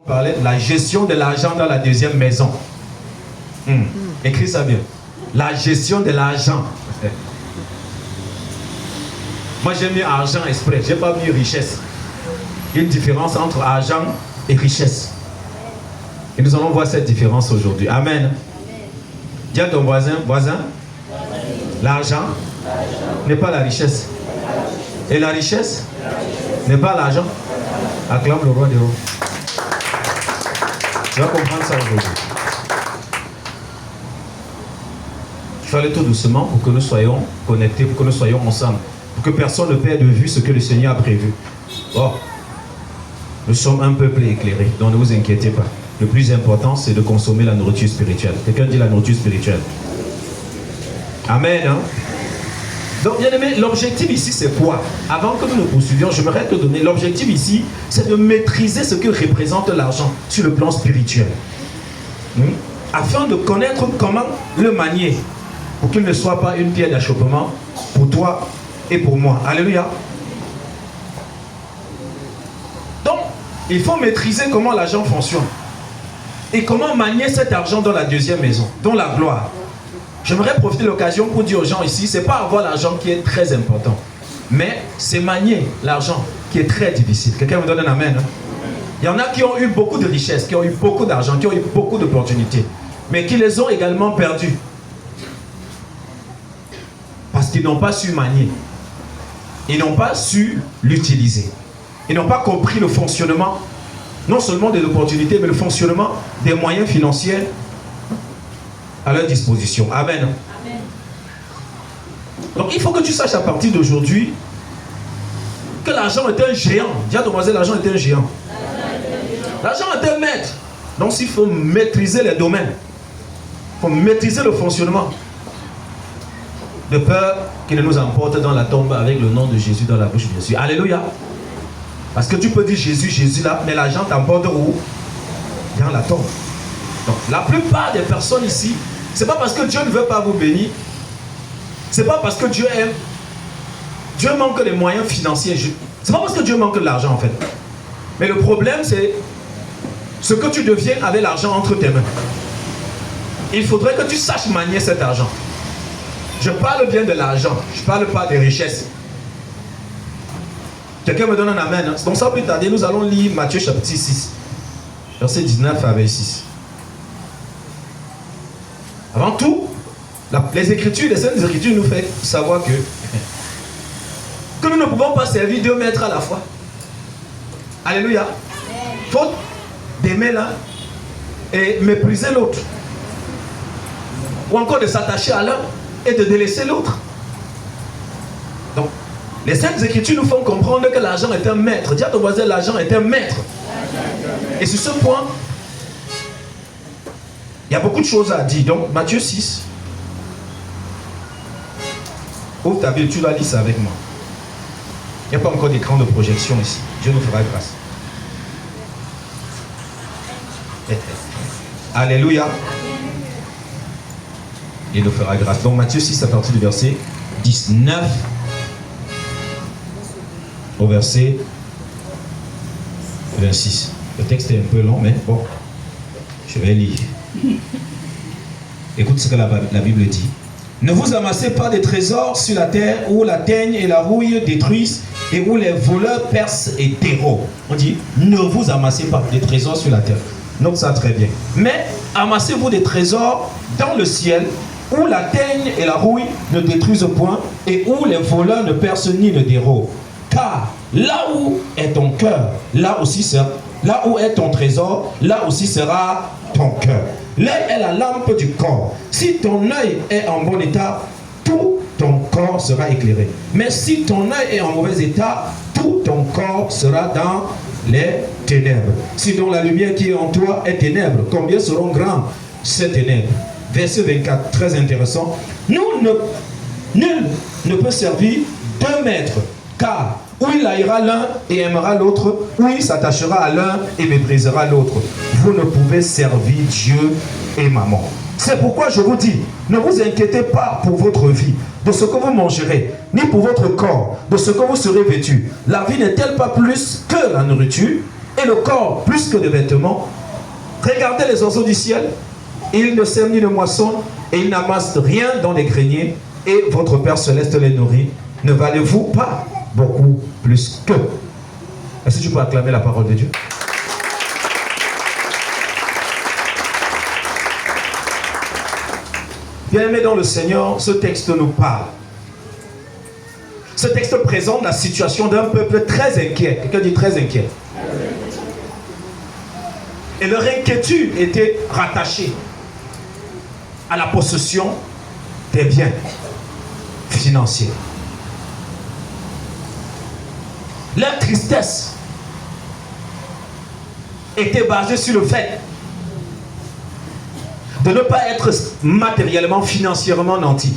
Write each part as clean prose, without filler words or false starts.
Parler de la gestion de l'argent dans la deuxième maison. Écris ça bien. La gestion de l'argent. Moi j'ai mis argent exprès, j'ai pas mis richesse. Il y a une différence entre argent et richesse. Et nous allons voir cette différence aujourd'hui. Amen. Dis à ton voisin, l'argent n'est pas la richesse. Et la richesse n'est pas l'argent. Acclame le roi des rois. Tu vas comprendre ça aujourd'hui. Je vais aller tout doucement pour que nous soyons connectés, pour que nous soyons ensemble. Pour que personne ne perde de vue ce que le Seigneur a prévu. Bon, nous sommes un peuple éclairé, donc ne vous inquiétez pas. Le plus important, c'est de consommer la nourriture spirituelle. Quelqu'un dit la nourriture spirituelle. Amen. Hein? Donc, bien aimé, l'objectif ici, c'est quoi? Avant que nous ne poursuivions, j'aimerais te donner. L'objectif ici, c'est de maîtriser ce que représente l'argent sur le plan spirituel. Afin de connaître comment le manier, pour qu'il ne soit pas une pierre d'achoppement pour toi et pour moi. Alléluia. Donc, il faut maîtriser comment l'argent fonctionne. Et comment manier cet argent dans la deuxième maison, dans la gloire. J'aimerais profiter de l'occasion pour dire aux gens ici, c'est pas avoir l'argent qui est très important, mais c'est manier l'argent qui est très difficile. Quelqu'un me donne un amen, hein? Il y en a qui ont eu beaucoup de richesses, qui ont eu beaucoup d'argent, qui ont eu beaucoup d'opportunités, mais qui les ont également perdus. Parce qu'ils n'ont pas su manier. Ils n'ont pas su l'utiliser. Ils n'ont pas compris le fonctionnement, non seulement des opportunités, mais le fonctionnement des moyens financiers à leur disposition. Amen. Amen. Donc il faut que tu saches à partir d'aujourd'hui que l'argent est un géant. Dis à ton voisin, l'argent est un géant. L'argent est un maître. Donc il faut maîtriser les domaines. Il faut maîtriser le fonctionnement. De peur qu'il ne nous emporte dans la tombe avec le nom de Jésus dans la bouche, bien sûr. Alléluia. Parce que tu peux dire Jésus, Jésus là, mais l'argent t'emporte où? Dans la tombe. Donc la plupart des personnes ici, c'est pas parce que Dieu ne veut pas vous bénir, c'est pas parce que Dieu aime, Dieu manque des moyens financiers, c'est pas parce que Dieu manque de l'argent en fait. Mais le problème c'est ce que tu deviens avec l'argent entre tes mains. Il faudrait que tu saches manier cet argent. Je parle bien de l'argent, je parle pas des richesses. Quelqu'un me donne un amen. Hein? Donc sans plus tarder, nous allons lire Matthieu chapitre 6, verset 19 à 26. Avant tout, les Écritures, les Saintes Écritures nous font savoir que nous ne pouvons pas servir deux maîtres à la fois. Alléluia. Faute d'aimer l'un et mépriser l'autre. Ou encore de s'attacher à l'un et de délaisser l'autre. Donc, les Saintes Écritures nous font comprendre que l'argent est un maître. Dis à ton voisin, l'argent est un maître. Et sur ce point, il y a beaucoup de choses à dire. Donc, Matthieu 6. Ouvre ta Bible, tu dois lire ça avec moi. Il n'y a pas encore d'écran de projection ici. Dieu nous fera grâce. Alléluia. Il nous fera grâce. Donc, Matthieu 6, à partir du verset 19 au verset 26. Le texte est un peu long, mais bon, je vais lire. Écoute ce que la Bible dit. Ne vous amassez pas des trésors sur la terre où la teigne et la rouille détruisent et où les voleurs percent et dérobent. On dit, ne vous amassez pas des trésors sur la terre. Note ça très bien. Mais amassez-vous des trésors dans le ciel où la teigne et la rouille ne détruisent point et où les voleurs ne percent ni ne dérobent. Car là où est ton cœur, là où est ton trésor, là aussi sera ton cœur. L'œil est la lampe du corps. Si ton œil est en bon état, tout ton corps sera éclairé. Mais si ton œil est en mauvais état, tout ton corps sera dans les ténèbres. Si donc la lumière qui est en toi est ténèbres, combien seront grandes ces ténèbres? Verset 24, très intéressant. Nul ne peut servir deux maîtres, car ou il haïra l'un et aimera l'autre, ou il s'attachera à l'un et méprisera l'autre. Vous ne pouvez servir Dieu et maman. C'est pourquoi je vous dis, ne vous inquiétez pas pour votre vie, de ce que vous mangerez, ni pour votre corps, de ce que vous serez vêtus. La vie n'est-elle pas plus que la nourriture, et le corps plus que de vêtements. Regardez les oiseaux du ciel, ils ne sèment ni ne moissonnent, et ils n'amassent rien dans les greniers, et votre Père Céleste les nourrit. Ne valez-vous pas beaucoup plus qu'eux? Est-ce que tu peux acclamer la parole de Dieu? Bien-aimés dans le Seigneur, ce texte nous parle. Ce texte présente la situation d'un peuple très inquiet. Quelqu'un dit très inquiet. Et leur inquiétude était rattachée à la possession des biens financiers. Leur tristesse était basée sur le fait de ne pas être matériellement, financièrement nantis.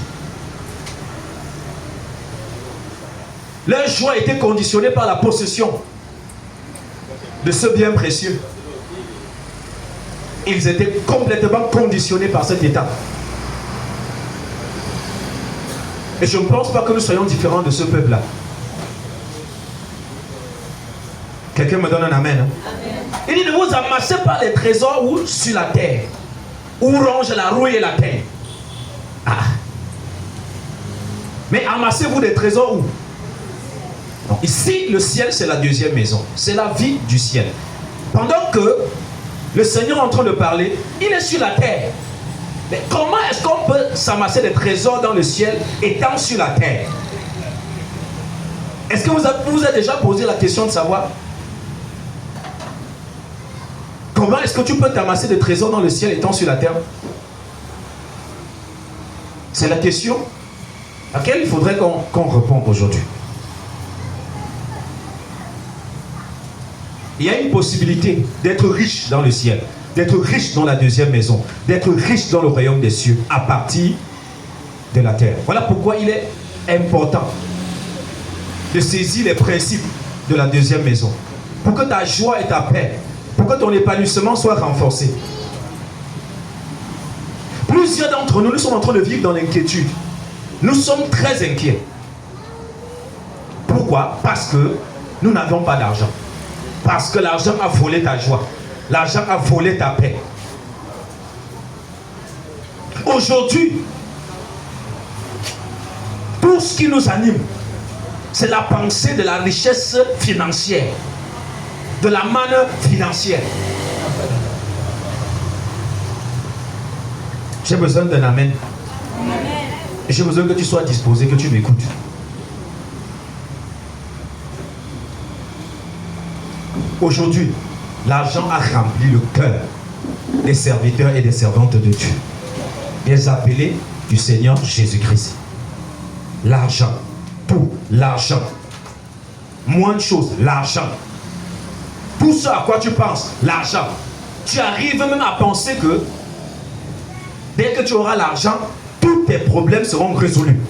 Leur joie était conditionnée par la possession de ce bien précieux. Ils étaient complètement conditionnés par cet état. Et je ne pense pas que nous soyons différents de ce peuple-là. Quelqu'un me donne un amen, hein? Amen. Il dit, ne vous amassez pas les trésors où sur la terre, où ronge la rouille et la terre. Ah. Mais amassez-vous des trésors où? Donc, ici, le ciel, c'est la deuxième maison. C'est la vie du ciel. Pendant que le Seigneur est en train de parler, il est sur la terre. Mais comment est-ce qu'on peut s'amasser des trésors dans le ciel étant sur la terre? Est-ce que vous vous êtes déjà posé la question de savoir comment est-ce que tu peux t'amasser des trésors dans le ciel étant sur la terre? C'est la question à laquelle il faudrait qu'on réponde aujourd'hui. Il y a une possibilité d'être riche dans le ciel, d'être riche dans la deuxième maison, d'être riche dans le royaume des cieux à partir de la terre. Voilà pourquoi il est important de saisir les principes de la deuxième maison. Pour que ta joie et ta paix, pour que ton épanouissement soit renforcé. Plusieurs d'entre nous, nous sommes en train de vivre dans l'inquiétude. Nous sommes très inquiets. Pourquoi? Parce que nous n'avons pas d'argent. Parce que l'argent a volé ta joie. L'argent a volé ta paix. Aujourd'hui, tout ce qui nous anime, c'est la pensée de la richesse financière, de la manne financière. J'ai besoin d'un amen. Et j'ai besoin que tu sois disposé, que tu m'écoutes. Aujourd'hui, l'argent a rempli le cœur des serviteurs et des servantes de Dieu, des appelés du Seigneur Jésus-Christ. L'argent, tout l'argent, moins de choses, l'argent. Tout ce à quoi tu penses, l'argent. Tu arrives même à penser que dès que tu auras l'argent, tous tes problèmes seront résolus.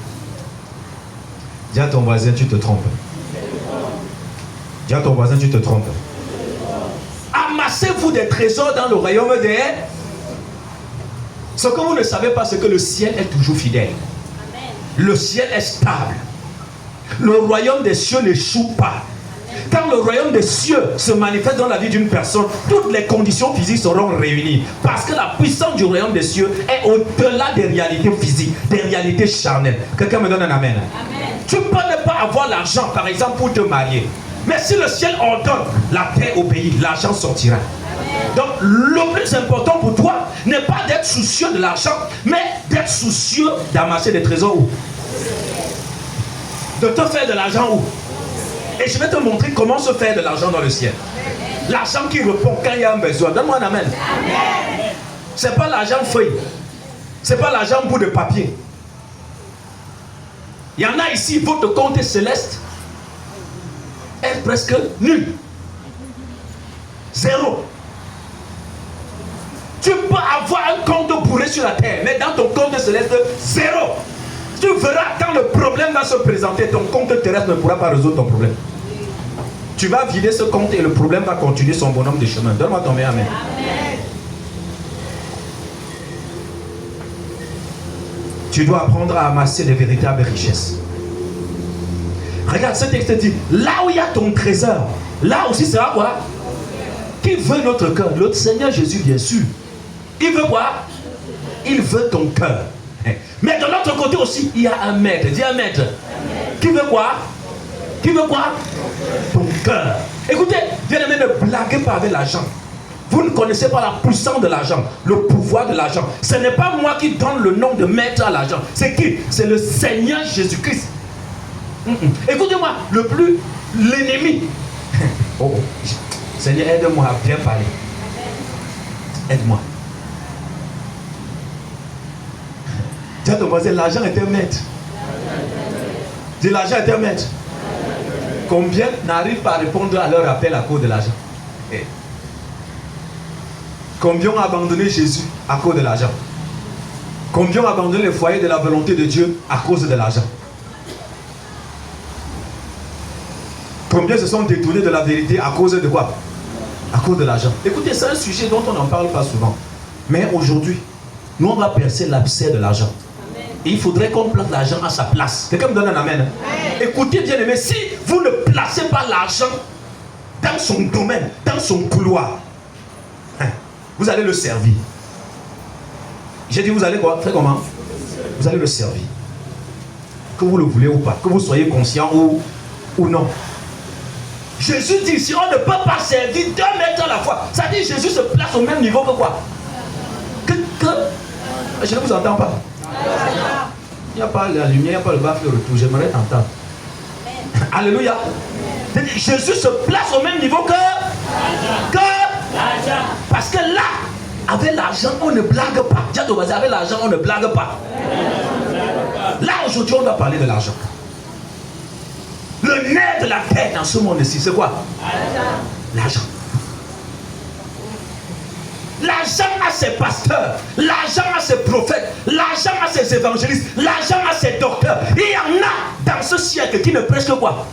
Dis à ton voisin, tu te trompes. Dis à ton voisin, tu te trompes. Amassez-vous des trésors dans le royaume des... Ce que vous ne savez pas, c'est que le ciel est toujours fidèle. Amen. Le ciel est stable. Le royaume des cieux n'échoue pas. Quand le royaume des cieux se manifeste dans la vie d'une personne, toutes les conditions physiques seront réunies. Parce que la puissance du royaume des cieux est au-delà des réalités physiques, des réalités charnelles. Quelqu'un me donne un amen. Amen. Tu peux ne pas avoir l'argent, par exemple, pour te marier. Mais si le ciel ordonne, la terre obéit, l'argent sortira. Amen. Donc le plus important pour toi n'est pas d'être soucieux de l'argent, mais d'être soucieux d'amasser des trésors où? De te faire de l'argent où? Et je vais te montrer comment se faire de l'argent dans le ciel. L'argent qui répond quand il y a un besoin. Donne-moi un amen. Ce n'est pas l'argent feuille. Ce n'est pas l'argent bout de papier. Il y en a ici, votre compte céleste est presque nul. Zéro. Tu peux avoir un compte bourré sur la terre, mais dans ton compte céleste, zéro. Tu verras quand le problème va se présenter, ton compte terrestre ne pourra pas résoudre ton problème. Tu vas vider ce compte et le problème va continuer son bonhomme de chemin. Donne-moi ton meilleur amen. Amen. Tu dois apprendre à amasser les véritables richesses. Regarde, ce texte dit, là où il y a ton trésor, là aussi sera quoi? qui veut notre cœur? Le Seigneur Jésus, bien sûr. Il veut quoi? Il veut ton cœur. Mais de l'autre côté aussi, il y a un maître. Dis un maître. Qui veut quoi? Qui veut quoi? Ton cœur. Écoutez, bien-aimé, ne blaguez pas avec l'argent. Vous ne connaissez pas la puissance de l'argent, le pouvoir de l'argent. Ce n'est pas moi qui donne le nom de maître à l'argent. C'est qui? C'est le Seigneur Jésus-Christ. Écoutez-moi, l'ennemi. Oh, Seigneur, aide-moi à bien parler. Aide-moi. Dis à ton voisin, l'argent est un maître. Dis, l'argent est un maître. Combien n'arrivent pas à répondre à leur appel à cause de l'argent? Combien ont abandonné Jésus à cause de l'argent? Combien ont abandonné le foyer de la volonté de Dieu à cause de l'argent? Combien se sont détournés de la vérité à cause de quoi? À cause de l'argent. Écoutez, c'est un sujet dont on n'en parle pas souvent. Mais aujourd'hui, nous on va percer l'abcès de l'argent. Et il faudrait qu'on place l'argent à sa place. Quelqu'un me donne un amen? Écoutez bien aimé, si vous ne placez pas l'argent dans son domaine, dans son couloir, vous allez le servir. J'ai dit vous allez quoi? Faire comment? Vous allez le servir. Que vous le voulez ou pas, que vous soyez conscient ou non. Jésus dit, si on ne peut pas servir 2 maîtres à la fois, ça dit Jésus se place au même niveau que quoi? Je ne vous entends pas. Il n'y a pas la lumière, il n'y a pas le bas le retour. J'aimerais t'entendre. Alléluia. Jésus se place au même niveau que parce que là, avec l'argent, on ne blague pas. Avec l'argent, on ne blague pas. Là, aujourd'hui, on va parler de l'argent. Le nerf de la tête dans ce monde-ci, c'est quoi? L'argent. L'argent a ses pasteurs, l'argent a ses prophètes, l'argent a ses évangélistes, l'argent a ses docteurs. Il y en a dans ce siècle qui ne prêchent que quoi?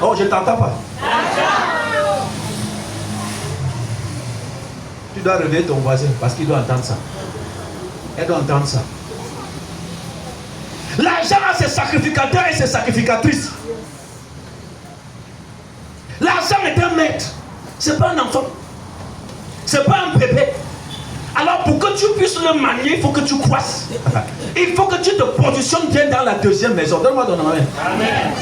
Oh, je ne t'entends pas. Tu dois réveiller ton voisin parce qu'il doit entendre ça. Elle doit entendre ça. L'argent a ses sacrificateurs et ses sacrificatrices. L'argent est un maître. Ce n'est pas un enfant. Ce n'est pas un bébé. Alors pour que tu puisses le manier, il faut que tu croisses. Il faut que tu te positionnes bien dans la deuxième maison. Donne-moi ton amen. Amen.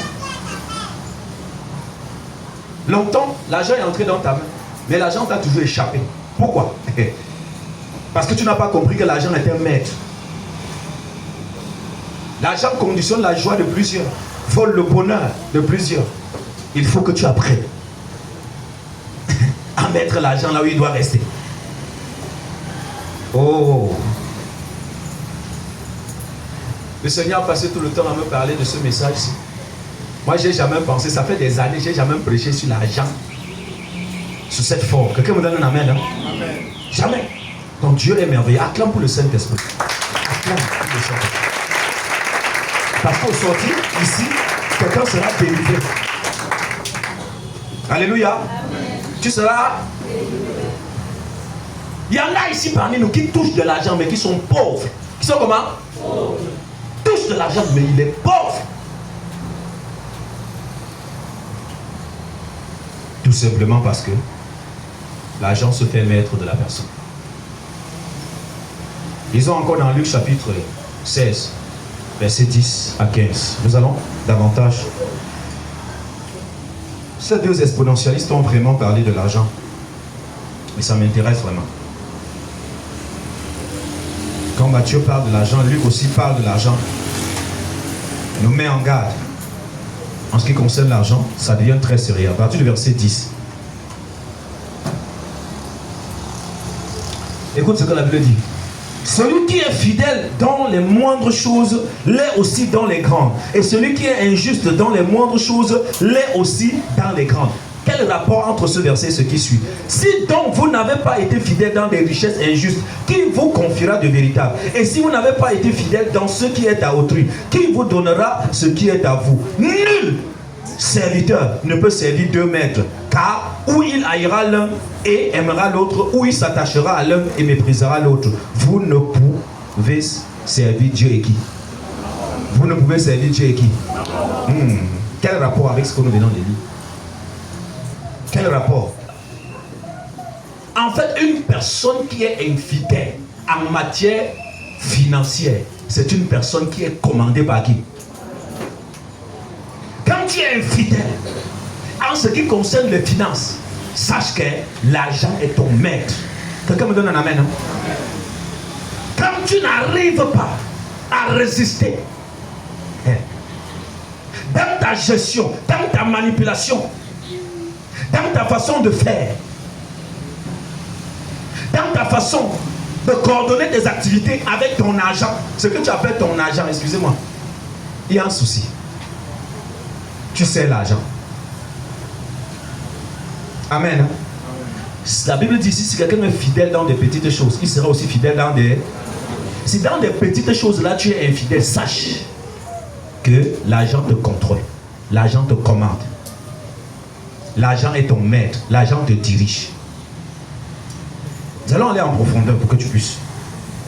Longtemps, l'argent est entré dans ta main. Mais l'argent t'a toujours échappé. Pourquoi? Parce que tu n'as pas compris que l'argent est un maître. L'argent conditionne la joie de plusieurs, vole le bonheur de plusieurs. Il faut que tu apprennes à mettre l'argent là où il doit rester. Oh! Le Seigneur a passé tout le temps à me parler de ce message-ci. Moi, je n'ai jamais pensé, ça fait des années, je n'ai jamais prêché sur l'argent. Sur cette forme. Quelqu'un me donne un amen, hein? Amen. Jamais. Donc Dieu est merveilleux. Acclame pour le Saint-Esprit. Acclame pour le Saint-Esprit. Parce qu'au sortir, ici, quelqu'un sera délivré. Alléluia. Amen. Tu seras délivré. Il y en a ici parmi nous qui touchent de l'argent, mais qui sont pauvres. Qui sont comment? Pauvres. Touchent de l'argent, mais il est pauvre. Tout simplement parce que l'argent se fait maître de la personne. Lisons encore dans Luc chapitre 16, verset 10 à 15. Nous allons davantage. Ces deux exponentialistes ont vraiment parlé de l'argent. Mais ça m'intéresse vraiment. Quand Matthieu parle de l'argent, Luc aussi parle de l'argent. Il nous met en garde. En ce qui concerne l'argent, ça devient très sérieux. À partir du verset 10. Écoute ce que la Bible dit. Celui qui est fidèle dans les moindres choses l'est aussi dans les grandes. Et celui qui est injuste dans les moindres choses l'est aussi dans les grandes. Quel rapport entre ce verset et ce qui suit? Si donc vous n'avez pas été fidèle dans des richesses injustes, qui vous confiera de véritable? Et si vous n'avez pas été fidèle dans ce qui est à autrui, qui vous donnera ce qui est à vous? Nul serviteur ne peut servir 2 maîtres, car ou il haïra l'un et aimera l'autre, ou il s'attachera à l'un et méprisera l'autre. Vous ne pouvez servir Dieu et qui? Vous ne pouvez servir Dieu et qui? Quel rapport avec ce que nous venons de lire? Quel rapport? En fait, une personne qui est infidèle en matière financière, c'est une personne qui est commandée par qui? Quand tu es infidèle en ce qui concerne les finances, sache que l'argent est ton maître. Quelqu'un me donne un amen, hein? Quand tu n'arrives pas à résister dans ta gestion, dans ta manipulation, dans ta façon de faire, dans ta façon de coordonner tes activités avec ton argent, ce que tu appelles ton argent, excusez-moi, il y a un souci. Tu sais l'argent. Amen. La Bible dit ici, si quelqu'un est fidèle dans des petites choses, il sera aussi fidèle dans des... Si dans des petites choses là tu es infidèle, sache que l'argent te contrôle, l'argent te commande. L'argent est ton maître, l'argent te dirige. Nous allons aller en profondeur pour que tu puisses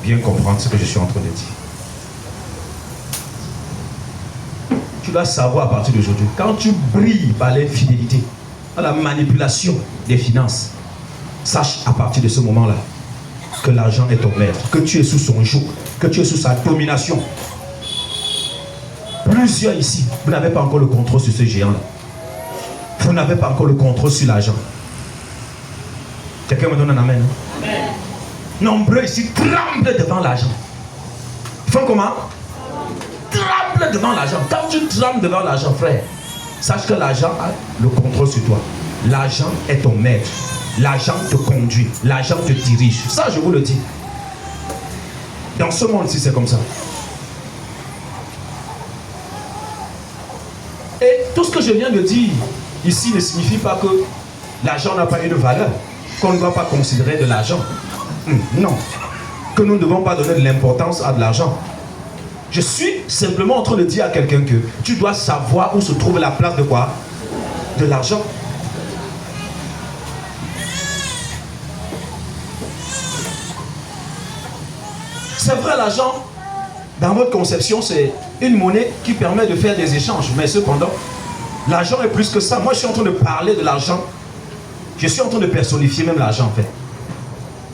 bien comprendre ce que je suis en train de dire. Tu dois savoir à partir d'aujourd'hui, quand tu brilles par l'infidélité, par la manipulation des finances, sache à partir de ce moment-là que l'argent est ton maître, que tu es sous son joug, que tu es sous sa domination. Plusieurs ici, vous n'avez pas encore le contrôle sur ce géant-là. Vous n'avez pas encore le contrôle sur l'argent. Quelqu'un me donne un amen? Amen. Nombreux ici tremblent devant l'argent. Ils font comment? Tremblent devant l'argent. Quand tu trembles devant l'argent, frère, sache que l'argent a le contrôle sur toi. L'argent est ton maître. L'argent te conduit. L'argent te dirige. Ça, je vous le dis. Dans ce monde-ci, c'est comme ça. Et tout ce que je viens de dire ici ne signifie pas que l'argent n'a pas une valeur, qu'on ne doit pas considérer de l'argent. Non. Que nous ne devons pas donner de l'importance à de l'argent. Je suis simplement en train de dire à quelqu'un que tu dois savoir où se trouve la place de quoi? De l'argent. C'est vrai, l'argent, dans votre conception, c'est une monnaie qui permet de faire des échanges. Mais cependant, l'argent est plus que ça. Moi, je suis en train de parler de l'argent. Je suis en train de personnifier même l'argent, en fait.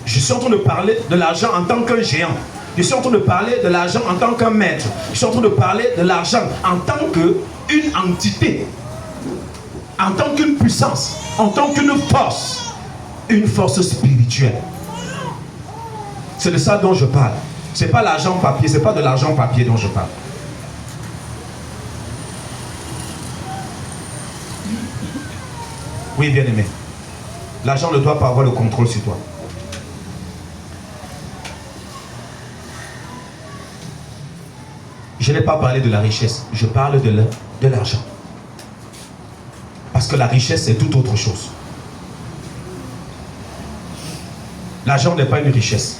Je suis en train de parler de l'argent en tant qu'un géant. Je suis en train de parler de l'argent en tant qu'un maître. Je suis en train de parler de l'argent en tant qu'une entité, en tant qu'une puissance, en tant qu'une force, une force spirituelle. C'est de ça dont je parle. Ce n'est pas l'argent papier, ce n'est pas de l'argent papier dont je parle. Oui, bien aimé. L'argent ne doit pas avoir le contrôle sur toi. Je n'ai pas parlé de la richesse, je parle de l'argent. Parce que la richesse, c'est tout autre chose. L'argent n'est pas une richesse.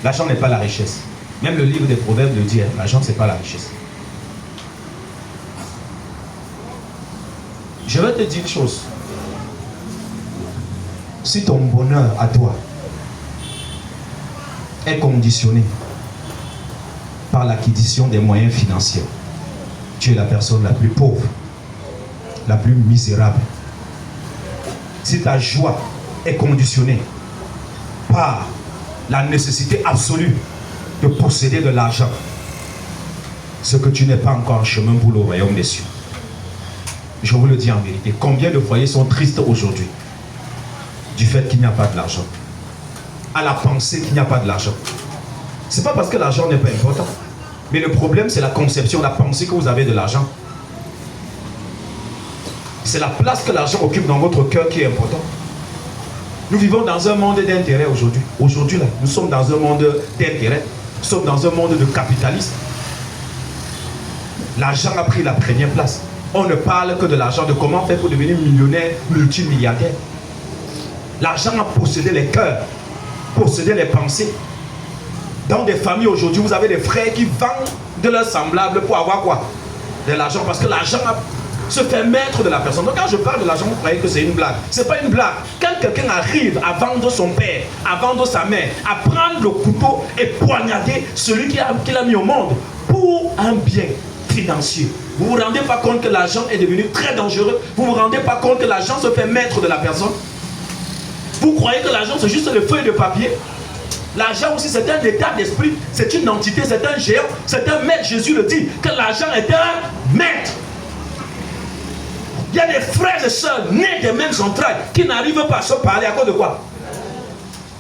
L'argent n'est pas la richesse. Même le livre des Proverbes le dit, hein, l'argent, ce n'est pas la richesse. Je vais te dire une chose. Si ton bonheur à toi est conditionné par l'acquisition des moyens financiers, tu es la personne la plus pauvre, la plus misérable. Si ta joie est conditionnée par la nécessité absolue de posséder de l'argent, c'est que tu n'es pas encore en chemin pour le royaume des cieux. Je vous le dis en vérité, combien de foyers sont tristes aujourd'hui du fait qu'il n'y a pas de l'argent, à la pensée qu'il n'y a pas de l'argent. Ce n'est pas parce que l'argent n'est pas important, mais le problème c'est la conception, la pensée que vous avez de l'argent. C'est la place que l'argent occupe dans votre cœur qui est important. Nous vivons dans un monde d'intérêt aujourd'hui. Aujourd'hui, là, nous sommes dans un monde d'intérêt. Nous sommes dans un monde de capitalisme. L'argent a pris la première place. On ne parle que de l'argent, de comment faire pour devenir millionnaire, multimilliardaire. L'argent a possédé les cœurs, possédé les pensées. Dans des familles aujourd'hui, vous avez des frères qui vendent de leurs semblables pour avoir quoi? De l'argent, parce que l'argent se fait maître de la personne. Donc quand je parle de l'argent, vous croyez que c'est une blague. Ce n'est pas une blague. Quand quelqu'un arrive à vendre son père, à vendre sa mère, à prendre le couteau et poignarder celui qui l'a mis au monde pour un bien financier, vous ne vous rendez pas compte que l'argent est devenu très dangereux? Vous ne vous rendez pas compte que l'argent se fait maître de la personne? Vous croyez que l'argent c'est juste les feuilles de papier? L'argent aussi c'est un état d'esprit, c'est une entité, c'est un géant, c'est un maître. Jésus le dit, que l'argent est un maître. Il y a des frères et sœurs nés des mêmes entrailles qui n'arrivent pas à se parler à cause de quoi?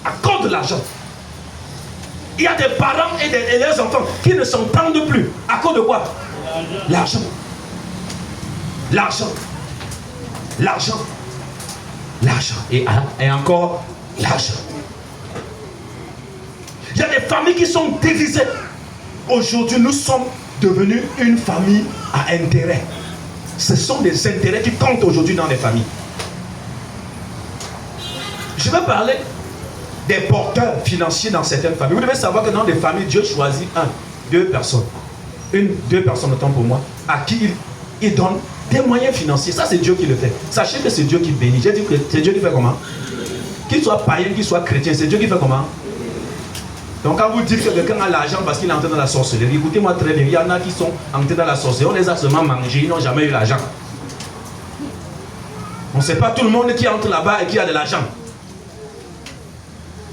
À cause de l'argent. Il y a des parents et leurs enfants qui ne s'entendent plus à cause de quoi? L'argent. L'argent. L'argent. L'argent. Et encore l'argent. Il y a des familles qui sont divisées. Aujourd'hui, nous sommes devenus une famille à intérêt. Ce sont des intérêts qui comptent aujourd'hui dans les familles. Je vais parler des porteurs financiers dans certaines familles. Vous devez savoir que dans des familles, Dieu choisit deux personnes. Deux personnes, autant pour moi, à qui il donne des moyens financiers. Ça, c'est Dieu qui le fait. Sachez que c'est Dieu qui bénit. J'ai dit que c'est Dieu qui fait comment? Qu'il soit païen, qu'il soit chrétien, c'est Dieu qui fait comment? Donc quand vous dites que quelqu'un a l'argent parce qu'il est entré dans la sorcellerie, écoutez-moi très bien, il y en a qui sont entrés dans la sorcellerie, on les a seulement mangés, ils n'ont jamais eu l'argent. On ne sait pas tout le monde qui entre là-bas et qui a de l'argent.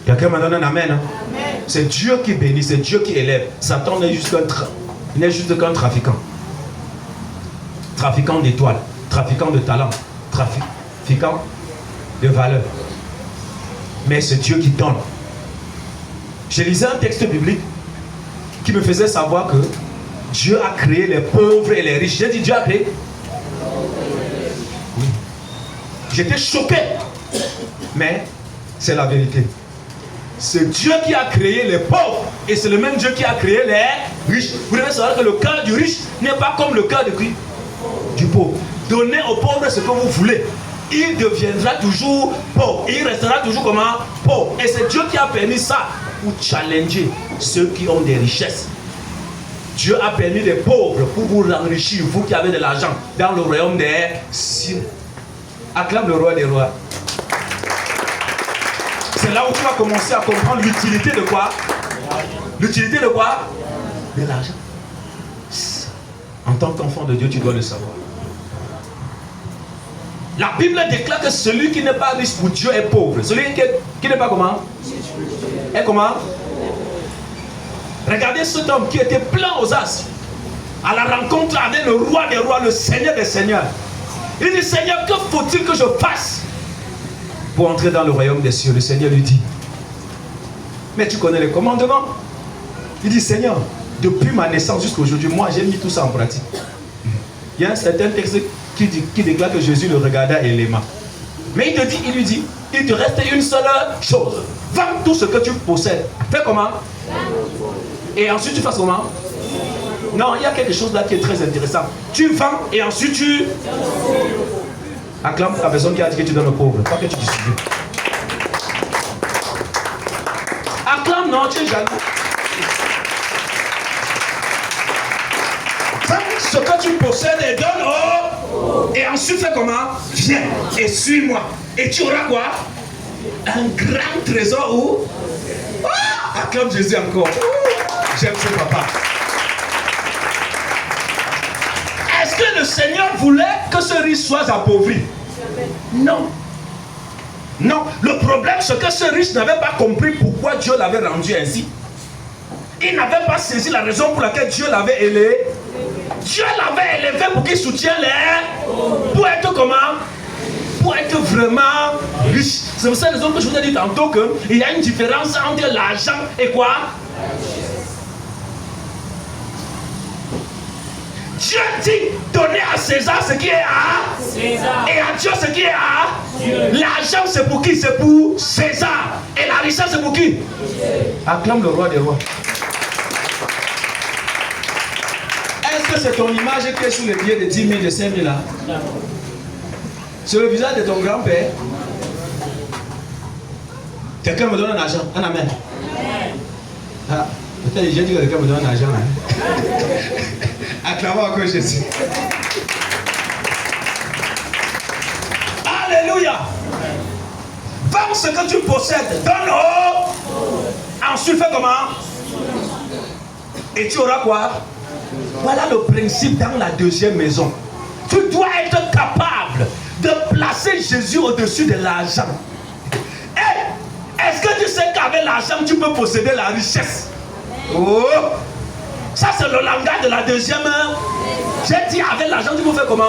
Quelqu'un m'a donné un amen. Hein? Amen. C'est Dieu qui bénit, c'est Dieu qui élève. Satan n'est juste qu'un trafiquant. Trafiquant d'étoiles, trafiquant de talents, trafiquant de valeurs. Mais c'est Dieu qui donne. Je lisais un texte biblique qui me faisait savoir que Dieu a créé les pauvres et les riches. J'ai dit Dieu a créé. Oui. J'étais choqué. Mais c'est la vérité. C'est Dieu qui a créé les pauvres. Et c'est le même Dieu qui a créé les riches. Vous devez savoir que le cœur du riche n'est pas comme le cœur du pauvre. Donnez au pauvre ce que vous voulez. Il deviendra toujours pauvre. Il restera toujours comment? Pauvre. Et c'est Dieu qui a permis ça pour challenger ceux qui ont des richesses. Dieu a permis les pauvres pour vous enrichir, vous qui avez de l'argent, dans le royaume des cieux. Acclame le roi des rois. C'est là où tu vas commencer à comprendre l'utilité de quoi? L'utilité de quoi? De l'argent. En tant qu'enfant de Dieu, tu dois le savoir. La Bible déclare que celui qui n'est pas riche pour Dieu est pauvre. Celui qui n'est pas comment? Est comment? Regardez cet homme qui était plein aux as à la rencontre avec le roi des rois, le Seigneur des seigneurs. Il dit, Seigneur, que faut-il que je fasse pour entrer dans le royaume des cieux? Le Seigneur lui dit, mais tu connais les commandements. Il dit, Seigneur, depuis ma naissance jusqu'à aujourd'hui, moi j'ai mis tout ça en pratique. Il y a un certain texte qui déclare que Jésus le regarda et l'aima. Mais il lui dit, il te reste une seule chose. Vends tout ce que tu possèdes. Fais comment? Et ensuite tu fasses comment? Non, il y a quelque chose là qui est très intéressant. Tu vends et ensuite tu... Acclame la personne qui a dit que tu donnes aux pauvres, pas que tu distribues. Acclame, non, tu es jaloux. Vends ce que tu possèdes et donne aux... Et ensuite fais comment? Viens et suis-moi. Et tu auras quoi? Un grand trésor où? Ah, acclame Jésus encore. J'aime ce papa. Est-ce que le Seigneur voulait que ce riche soit appauvri? Non. Non. Le problème, c'est que ce riche n'avait pas compris pourquoi Dieu l'avait rendu ainsi. Il n'avait pas saisi la raison pour laquelle Dieu l'avait élevé. Dieu l'avait élevé pour qu'il soutienne les... Pour être comment? Pour être vraiment riche. C'est pour cette raison que je vous ai dit tantôt qu'il y a une différence entre l'argent et quoi? Dieu dit, donnez à César ce qui est à César. Et à Dieu ce qui est à Dieu. L'argent c'est pour qui? C'est pour César. Et la richesse c'est pour qui? Dieu. Acclame le roi des rois. Est-ce que c'est ton image qui est sous le billet de 10 000, de 5 000 là? Non. C'est le visage de ton grand-père. Quelqu'un me donne un argent, un amen. Ah, peut-être j'ai dit que quelqu'un me donne un argent. Hein? Acclamons encore Jésus. Alléluia. Vends ce que tu possèdes, donne au. Ensuite fais comment? Et tu auras quoi? Voilà le principe dans la deuxième maison. Tu dois être capable de placer Jésus au-dessus de l'argent. l'argent, tu peux posséder la richesse. Oh! Ça, c'est le langage de la deuxième. J'ai dit, avec l'argent, tu peux faire comment?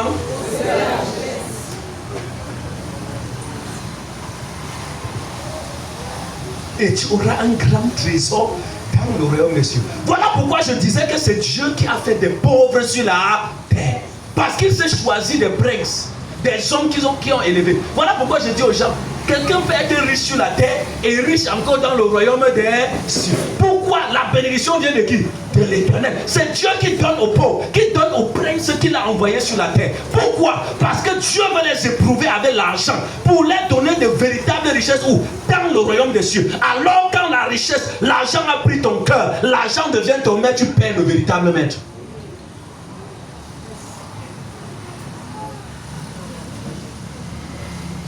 Et tu auras un grand trésor dans le royaume des cieux. Voilà pourquoi je disais que c'est Dieu qui a fait des pauvres sur la terre. Parce qu'il s'est choisi des princes, des hommes qui ont élevé. Voilà pourquoi je dis aux gens, quelqu'un peut être riche sur la terre et riche encore dans le royaume des cieux. Pourquoi? La bénédiction vient de qui? De l'Éternel. C'est Dieu qui donne aux pauvres, qui donne aux princes qu'il a envoyés sur la terre. Pourquoi? Parce que Dieu veut les éprouver avec l'argent pour leur donner de véritables richesses où? Dans le royaume des cieux. Alors quand la richesse, l'argent a pris ton cœur, l'argent devient ton maître, tu perds le véritable maître.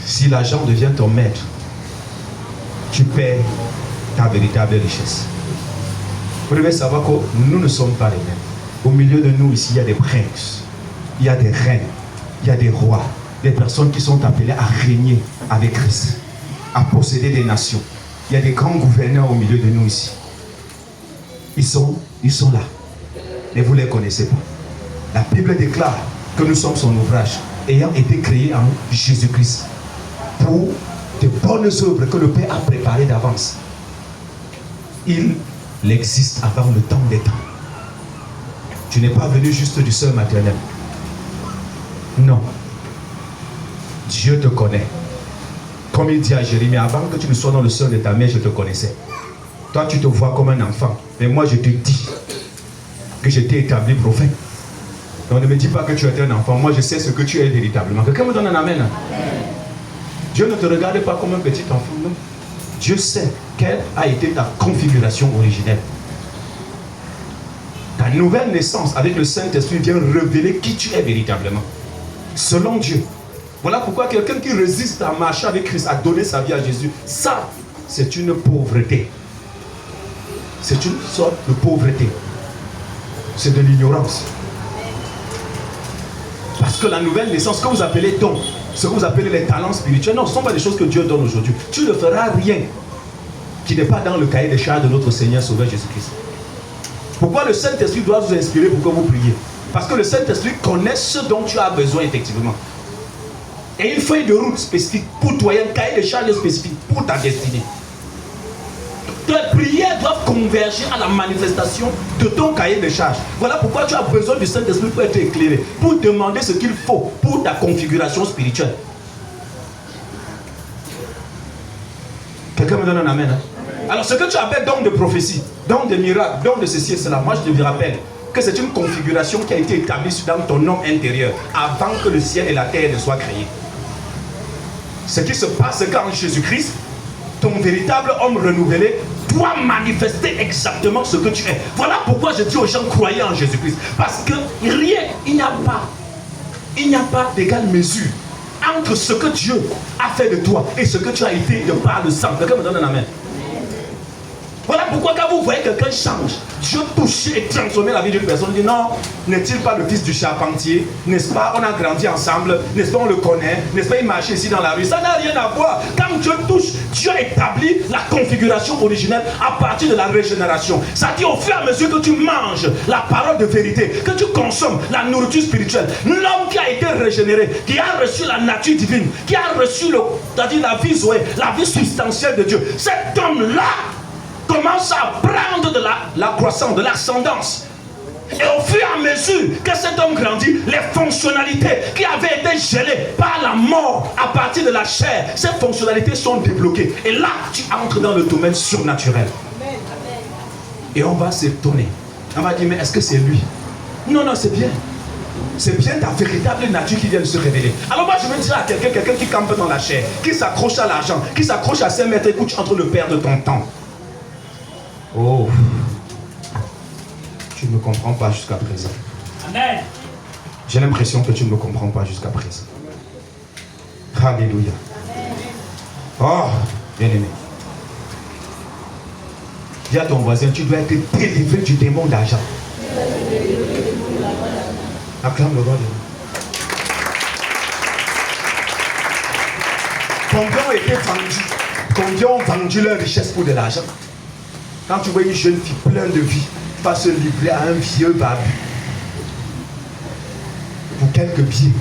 Si l'argent devient ton maître, tu perds ta véritable richesse. Vous devez savoir que nous ne sommes pas les mêmes. Au milieu de nous, ici, il y a des princes, il y a des reines, il y a des rois, des personnes qui sont appelées à régner avec Christ, à posséder des nations. Il y a des grands gouverneurs au milieu de nous ici. Ils sont là. Mais vous ne les connaissez pas. La Bible déclare que nous sommes son ouvrage, ayant été créés en Jésus-Christ, pour de bonnes œuvres que le Père a préparées d'avance. Il existe avant le temps des temps. Tu n'es pas venu juste du sein maternel. Non. Dieu te connaît. Comme il dit à Jérémie, avant que tu ne sois dans le sein de ta mère, je te connaissais. Toi, tu te vois comme un enfant. Mais moi, je te dis que je t'ai établi prophète. Donc ne me dis pas que tu es un enfant. Moi, je sais ce que tu es véritablement. Quelqu'un me donne un amen. Dieu ne te regarde pas comme un petit enfant, non. Dieu sait quelle a été ta configuration originelle. Ta nouvelle naissance avec le Saint-Esprit vient révéler qui tu es véritablement. Selon Dieu. Voilà pourquoi quelqu'un qui résiste à marcher avec Christ, à donner sa vie à Jésus, ça, c'est une pauvreté. C'est une sorte de pauvreté. C'est de l'ignorance. Parce que la nouvelle naissance, ce que vous appelez don, ce que vous appelez les talents spirituels, non, ce ne sont pas des choses que Dieu donne aujourd'hui. Tu ne feras rien qui n'est pas dans le cahier des charges de notre Seigneur Sauveur Jésus-Christ. Pourquoi le Saint-Esprit doit vous inspirer pour que vous priez? Parce que le Saint-Esprit connaît ce dont tu as besoin effectivement. Et une feuille de route spécifique pour toi, un cahier des charges spécifique pour ta destinée. Tes prières doivent converger à la manifestation de ton cahier de charges. Voilà pourquoi tu as besoin du Saint-Esprit pour être éclairé, pour demander ce qu'il faut pour ta configuration spirituelle. Quelqu'un me donne un amen, hein? Alors ce que tu appelles don de prophétie, don de miracle, don de ceci et cela, moi je te rappelle que c'est une configuration qui a été établie dans ton homme intérieur avant que le ciel et la terre ne soient créés. Ce qui se passe quand Jésus-Christ, ton véritable homme renouvelé, doit manifester exactement ce que tu es. Voilà pourquoi je dis aux gens, croyez en Jésus-Christ. Parce que rien, il n'y a pas d'égale mesure entre ce que Dieu a fait de toi et ce que tu as été de par le sang. Quelqu'un me donne un amen. Voilà pourquoi quand vous voyez quelqu'un change, Dieu touche et transforme la vie d'une personne, dit non, n'est-il pas le fils du charpentier? N'est-ce pas, on a grandi ensemble, n'est-ce pas, on le connaît, n'est-ce pas, il marche ici dans la rue. Ça n'a rien à voir. Quand Dieu touche, Dieu établit la configuration originelle à partir de la régénération. Ça dit au fur et à mesure que tu manges la parole de vérité, que tu consommes la nourriture spirituelle, l'homme qui a été régénéré, qui a reçu la nature divine, qui a reçu c'est-à-dire la vie Zoé, la vie substantielle de Dieu, cet homme-là commence à prendre de la croissance, de l'ascendance. Et au fur et à mesure que cet homme grandit, les fonctionnalités qui avaient été gelées par la mort à partir de la chair, ces fonctionnalités sont débloquées. Et là, tu entres dans le domaine surnaturel. Et on va s'étonner. On va dire, mais est-ce que c'est lui? Non, non, c'est bien. C'est bien ta véritable nature qui vient de se révéler. Alors moi, je veux dire à quelqu'un qui campe dans la chair, qui s'accroche à l'argent, qui s'accroche à ses maîtres, écoute, tu es en train de perdre ton temps. Oh, tu ne me comprends pas jusqu'à présent. Amen. J'ai l'impression que tu ne me comprends pas jusqu'à présent. Alléluia. Oh, bien aimé. Dis à ton voisin, tu dois être délivré du démon d'argent. Acclame le roi de Dieu. Ton don était vendu. Combien ont vendu leur richesse pour de l'argent? Quand tu vois une jeune fille pleine de vie, va se livrer à un vieux barbu pour quelques billets.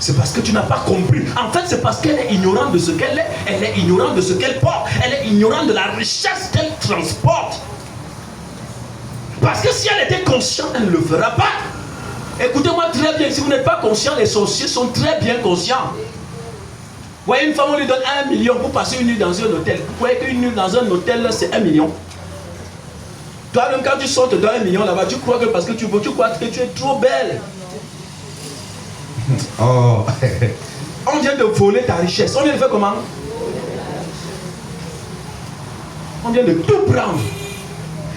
C'est parce que tu n'as pas compris. En fait, c'est parce qu'elle est ignorante de ce qu'elle est. Elle est ignorante de ce qu'elle porte. Elle est ignorante de la richesse qu'elle transporte. Parce que si elle était consciente, elle ne le fera pas. Écoutez-moi très bien, si vous n'êtes pas conscient, les sorciers sont très bien conscients. Vous voyez, une femme, on lui donne 1 million pour passer une nuit dans un hôtel. Vous voyez qu'une nuit dans un hôtel, c'est 1 million. Toi-même, quand tu sortes dans 1 million là-bas, tu crois que parce que tu crois que tu es trop belle. Oh, on vient de voler ta richesse. On vient de faire comment? On vient de tout prendre.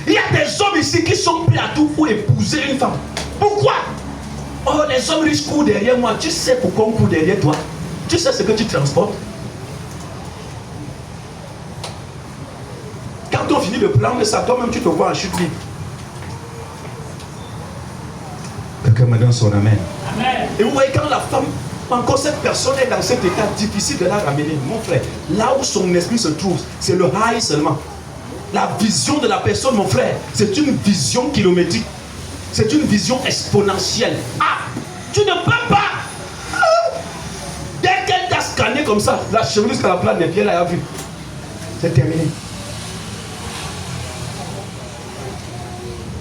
Il y a des hommes ici qui sont prêts à tout pour épouser une femme. Pourquoi? Oh, les hommes riches courent derrière moi. Tu sais pourquoi on court derrière toi? Tu sais ce que tu transportes? Quand on finit de prendre ça, toi-même tu te vois en chute libre. Quelqu'un me donne son amen. Amen. Et vous voyez, quand la femme, encore cette personne est dans cet état difficile de la ramener, mon frère, là où son esprit se trouve, c'est le high seulement. La vision de la personne, mon frère, c'est une vision kilométrique. C'est une vision exponentielle. Ah, tu ne peux pas. Dès qu'elle t'a scanné comme ça, la chevelure jusqu'à la plate des pieds, là, elle a vu. C'est terminé.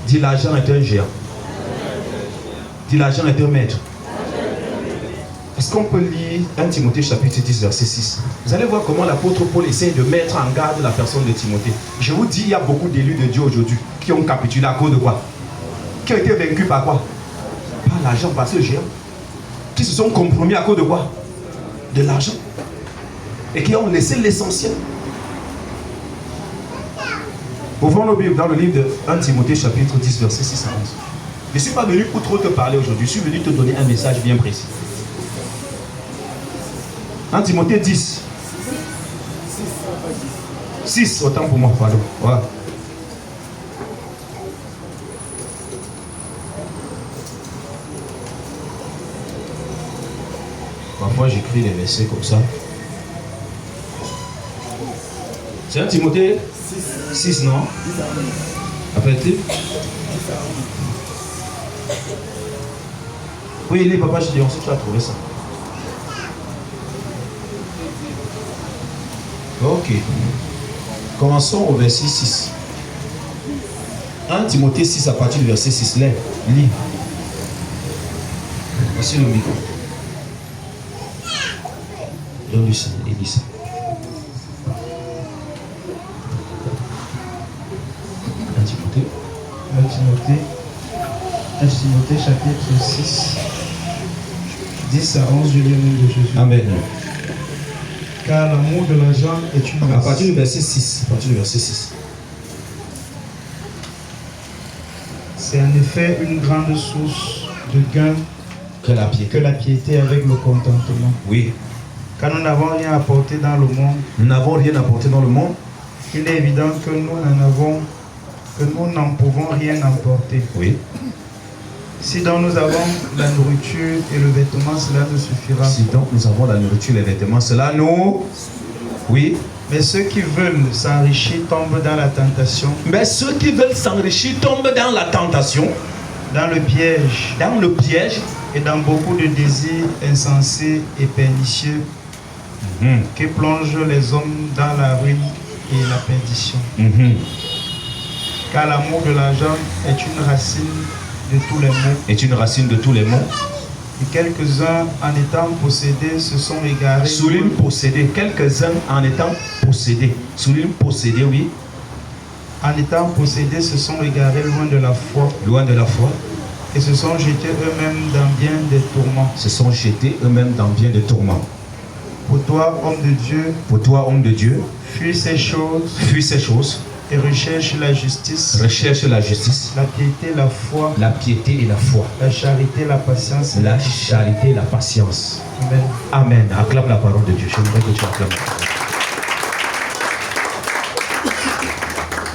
Dis, l'argent est un géant. Dis, l'argent est un maître. Est-ce qu'on peut lire 1 Timothée chapitre 10 verset 6? Vous allez voir comment l'apôtre Paul essaie de mettre en garde la personne de Timothée. Je vous dis, il y a beaucoup d'élus de Dieu aujourd'hui qui ont capitulé à cause de quoi? Qui ont été vaincus par quoi? Par l'argent, par ce géant. Qui se sont compromis à cause de quoi? De l'argent. Et qui ont laissé l'essentiel. Ouvrons nos Bibles dans le livre de 1 Timothée chapitre 10 verset 6 à 11. Je ne suis pas venu pour trop te parler aujourd'hui. Je suis venu te donner un message bien précis. 1 Timothée 10. 6, autant pour moi, pardon. Voilà. Parfois j'écris les versets comme ça. C'est 1 Timothée 6, non? Appelle-t-il? Oui, il est papa, je dis, on sait que tu as trouvé ça. Ok. Commençons au verset 6. 1 Timothée 6 à partir du verset 6. Lève, lis. Voici le micro. Donne-lui ça, il lit ça. 1 Timothée. 1 Timothée chapitre 6. 10 à 11, je lis le nom de Jésus. Amen. Car l'amour de l'argent est une À partir du verset 6. À partir du verset 6. C'est en effet une grande source de gain Que la piété. que la piété avec le contentement. Oui. Car nous n'avons rien apporté dans le monde. Nous n'avons rien apporté dans le monde. Il est évident que nous n'en pouvons rien emporter. Oui. Si donc nous avons la nourriture et le vêtement, cela nous suffira. Si donc nous avons la nourriture et les vêtements, cela nous... Oui. Mais ceux qui veulent s'enrichir tombent dans la tentation, Mais ceux qui veulent s'enrichir tombent dans la tentation, dans le piège dans le piège, et dans beaucoup de désirs insensés et pernicieux qui plongent les hommes dans la ruine et la perdition. Car l'amour de l'argent est une racine de tous les maux. est une racine de tous les maux. Et quelques-uns, en étant possédés, se sont égarés. Souligne possédé. Quelques-uns en étant possédés. Souligne possédé, oui. En étant possédés, se sont égarés loin de la foi Loin de la foi. et se sont jetés eux-mêmes dans bien des tourments. Se sont jetés eux-mêmes dans bien de tourments. Pour toi, homme de Dieu, Pour toi, homme de Dieu, fuis ces choses fuis ces choses. et recherche la justice, Recherche la justice, la piété, la foi, la piété et la foi. la charité, la patience. La charité et la patience. Amen. Amen. Acclame la parole de Dieu. J'aimerais que tu acclames.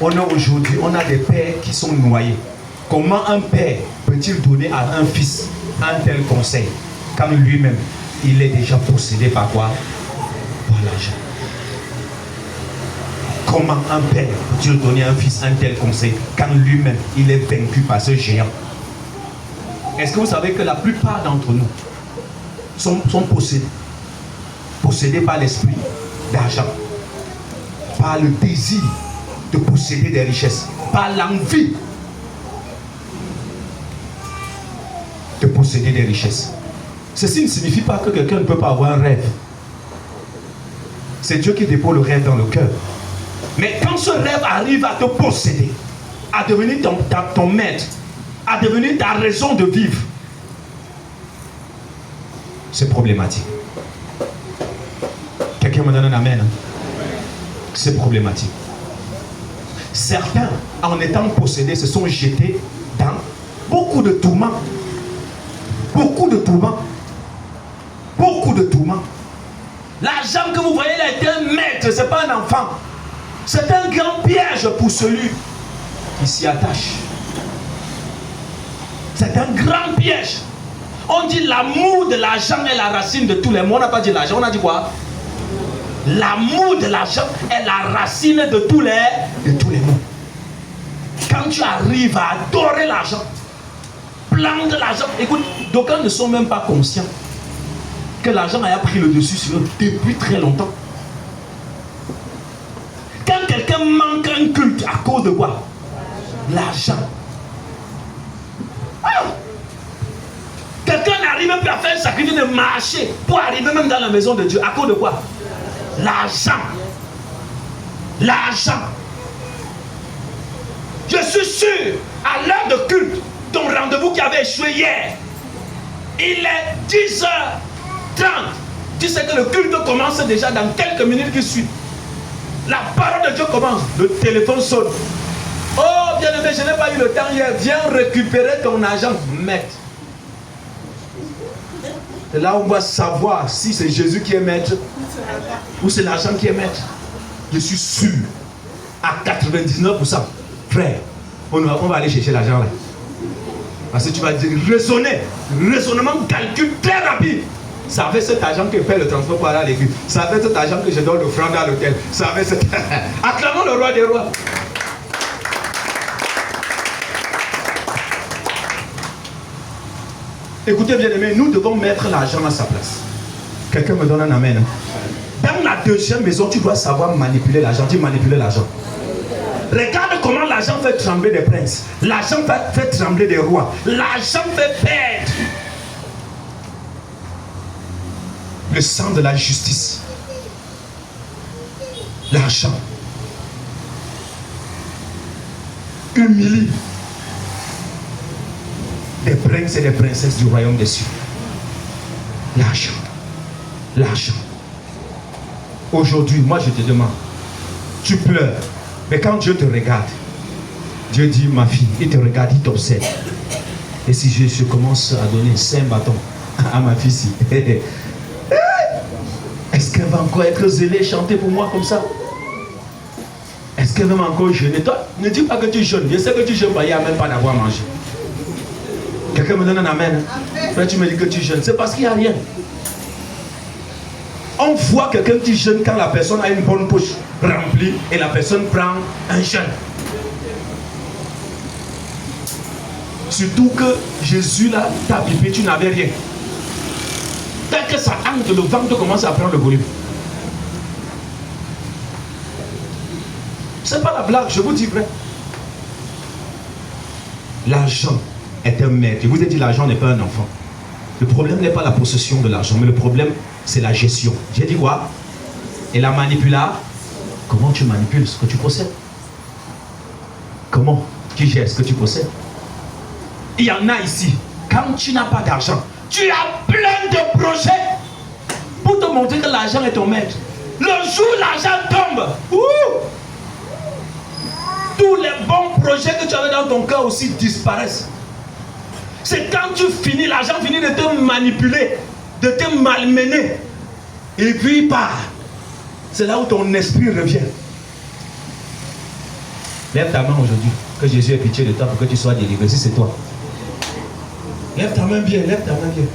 Aujourd'hui, on a des pères qui sont noyés. Comment un père peut-il donner à un fils un tel conseil quand lui-même, il est déjà possédé par quoi? Par l'argent. Comment un père peut-il donner à un fils un tel conseil quand lui-même il est vaincu par ce géant? Est-ce que vous savez que la plupart d'entre nous sont possédés par l'esprit d'argent, par le désir de posséder des richesses, par l'envie de posséder des richesses. Ceci ne signifie pas que quelqu'un ne peut pas avoir un rêve. C'est Dieu qui dépose le rêve dans le cœur. Mais quand ce rêve arrive à te posséder, à devenir ton maître, à devenir ta raison de vivre, c'est problématique. Quelqu'un me donne un amen. C'est problématique. Certains, en étant possédés, se sont jetés dans beaucoup de tourments. Beaucoup de tourments. Beaucoup de tourments. L'argent que vous voyez là est un maître, ce n'est pas un enfant. C'est un grand piège pour celui qui s'y attache. C'est un grand piège. On dit l'amour de l'argent est la racine de tous les maux. On n'a pas dit l'argent, on a dit quoi? L'amour de l'argent est la racine de tous les maux. Quand tu arrives à adorer l'argent, prendre l'argent, écoute, d'aucuns ne sont même pas conscients que l'argent a pris le dessus sur eux depuis très longtemps. Quand quelqu'un manque un culte à cause de quoi? L'argent. Quelqu'un n'arrive même plus à faire un sacrifice de marcher pour arriver même dans la maison de Dieu. À cause de quoi? L'argent. L'argent. Je suis sûr, à l'heure de culte, ton rendez-vous qui avait échoué hier, il est 10h30. Tu sais que le culte commence déjà dans quelques minutes qui suivent. La parole de Dieu commence. Le téléphone sonne. Oh, bien-aimé, je n'ai pas eu le temps hier. Viens récupérer ton argent. Maître. Et là, on va savoir si c'est Jésus qui est maître ou c'est l'argent qui est maître. Je suis sûr, à 99%, frère, on va aller chercher l'argent là. Parce que tu vas dire, raisonner, raisonnement, calcul très rapide. Ça fait cet argent que fait le transport pour aller à l'église. Ça fait cet argent que je donne l'offrande à l'hôtel. Ça fait cet... Acclamons le roi des rois. Écoutez bien aimé, nous devons mettre l'argent à sa place. Quelqu'un me donne un amen. Dans la deuxième maison, tu dois savoir manipuler l'argent. Tu manipules l'argent. Regarde comment l'argent fait trembler des princes. L'argent fait trembler des rois. L'argent fait perdre le sang de la justice. L'argent humilie des princes et des princesses du royaume des cieux. L'argent. L'argent. Aujourd'hui, moi je te demande, tu pleures, mais quand Dieu te regarde, Dieu dit, ma fille, il te regarde, il t'observe. Et si je commence à donner 5 bâtons à ma fille ici, est-ce qu'elle va encore être zélée, chanter pour moi comme ça? Est-ce qu'elle va encore jeûner? Toi, ne dis pas que tu jeûnes. Je sais que tu jeûnes, il n'y a même pas d'avoir mangé. Quelqu'un me donne un amen. Après tu me dis que tu jeûnes. C'est parce qu'il n'y a rien. On voit quelqu'un qui jeûne quand la personne a une bonne poche remplie et la personne prend un jeûne. Surtout que Jésus là t'a pipé, tu n'avais rien. Dès que ça entre, le ventre commence à prendre le volume. C'est pas la blague, je vous dis vrai. L'argent est un maître. Je vous ai dit, l'argent n'est pas un enfant. Le problème n'est pas la possession de l'argent, mais le problème, c'est la gestion. J'ai dit quoi? Et la manipulation. Comment tu manipules ce que tu possèdes? Comment tu gères ce que tu possèdes? Il y en a ici, quand tu n'as pas d'argent, tu as plein de projets pour te montrer que l'argent est ton maître. Le jour où l'argent tombe, tous les bons projets que tu avais dans ton cœur aussi disparaissent. C'est quand tu finis, l'argent finit de te manipuler, de te malmener. Et puis il part. C'est là où ton esprit revient. Lève ta main aujourd'hui, que Jésus ait pitié de toi pour que tu sois délivré. Si c'est toi. Lève ta main bien, lève ta main bien.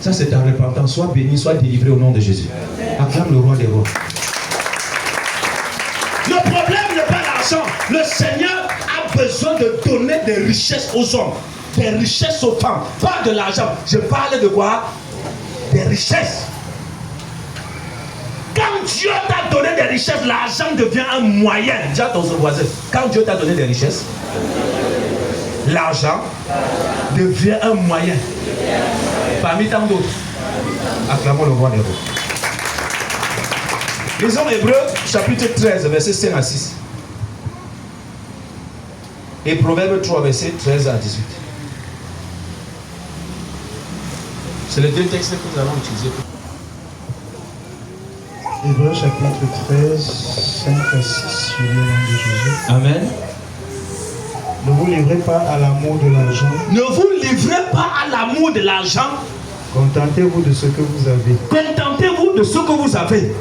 Ça c'est ta repentance. Sois béni, sois délivré au nom de Jésus. Acclame le roi des rois. Le problème n'est pas l'argent. Le Seigneur a besoin de donner des richesses aux hommes, des richesses aux femmes, pas de l'argent. Je parle de quoi? Des richesses. Quand Dieu t'a donné des richesses, l'argent devient un moyen. Dis à ton voisin, quand Dieu t'a donné des richesses, l'argent devient un moyen. Parmi tant d'autres. Acclamons le roi des rois. Lisons Hébreux chapitre 13, verset 5 à 6. Et Proverbe 3, verset 13 à 18. C'est les deux textes que nous allons utiliser. Hébreux chapitre 13, 5 à 6, sur le nom de Jésus. Amen. Ne vous livrez pas à l'amour de l'argent. Ne vous livrez pas à l'amour de l'argent. Contentez-vous de ce que vous avez. Contentez-vous de ce que vous avez.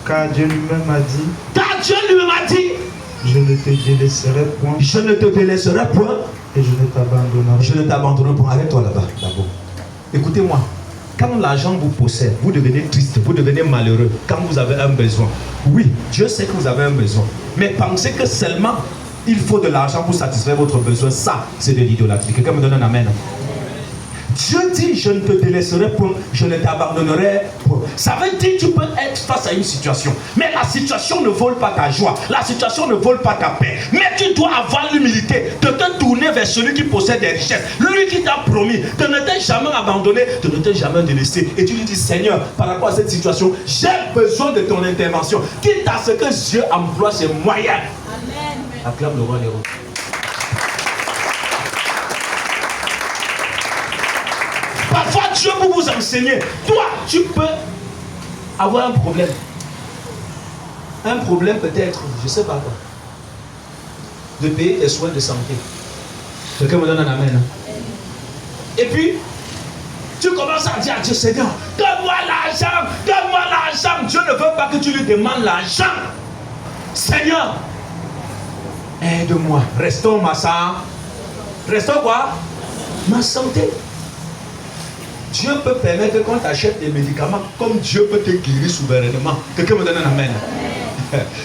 Car Dieu lui-même a dit, Car Dieu lui-même a dit, je ne te délaisserai point je ne te délaisserai point et je ne t'abandonnerai. je ne t'abandonnerai point. Arrête-toi là-bas, d'abord. Écoutez-moi. Quand l'argent vous possède, vous devenez triste, vous devenez malheureux. Quand vous avez un besoin. Oui, Dieu sait que vous avez un besoin. Mais pensez que seulement il faut de l'argent pour satisfaire votre besoin. Ça, c'est de l'idolâtrie. Quelqu'un me donne un amen. Dieu dit, je ne te délaisserai point, je ne t'abandonnerai point. Ça veut dire que tu peux être face à une situation. Mais la situation ne vole pas ta joie. La situation ne vole pas ta paix. Mais tu dois avoir l'humilité de te tourner vers celui qui possède des richesses. Lui qui t'a promis de ne t'être jamais abandonné, de ne t'être jamais délaissé. Et tu lui dis, Seigneur, par rapport à cette situation, j'ai besoin de ton intervention. Quitte à ce que Dieu emploie ses moyens. Amen. Acclame le roi des rois. Parfois, Dieu peut vous enseigner. Toi, tu peux avoir un problème. Un problème peut-être, je ne sais pas quoi. De payer tes soins de santé. Quelqu'un me donne un amen. Et puis, tu commences à dire à Dieu, Seigneur, donne-moi l'argent, donne-moi l'argent. Dieu ne veut pas que tu lui demandes l'argent. Seigneur, aide-moi. Restons ma santé. Restons quoi? Ma santé. Dieu peut permettre qu'on t'achète des médicaments comme Dieu peut te guérir souverainement. Quelqu'un me donne un amen.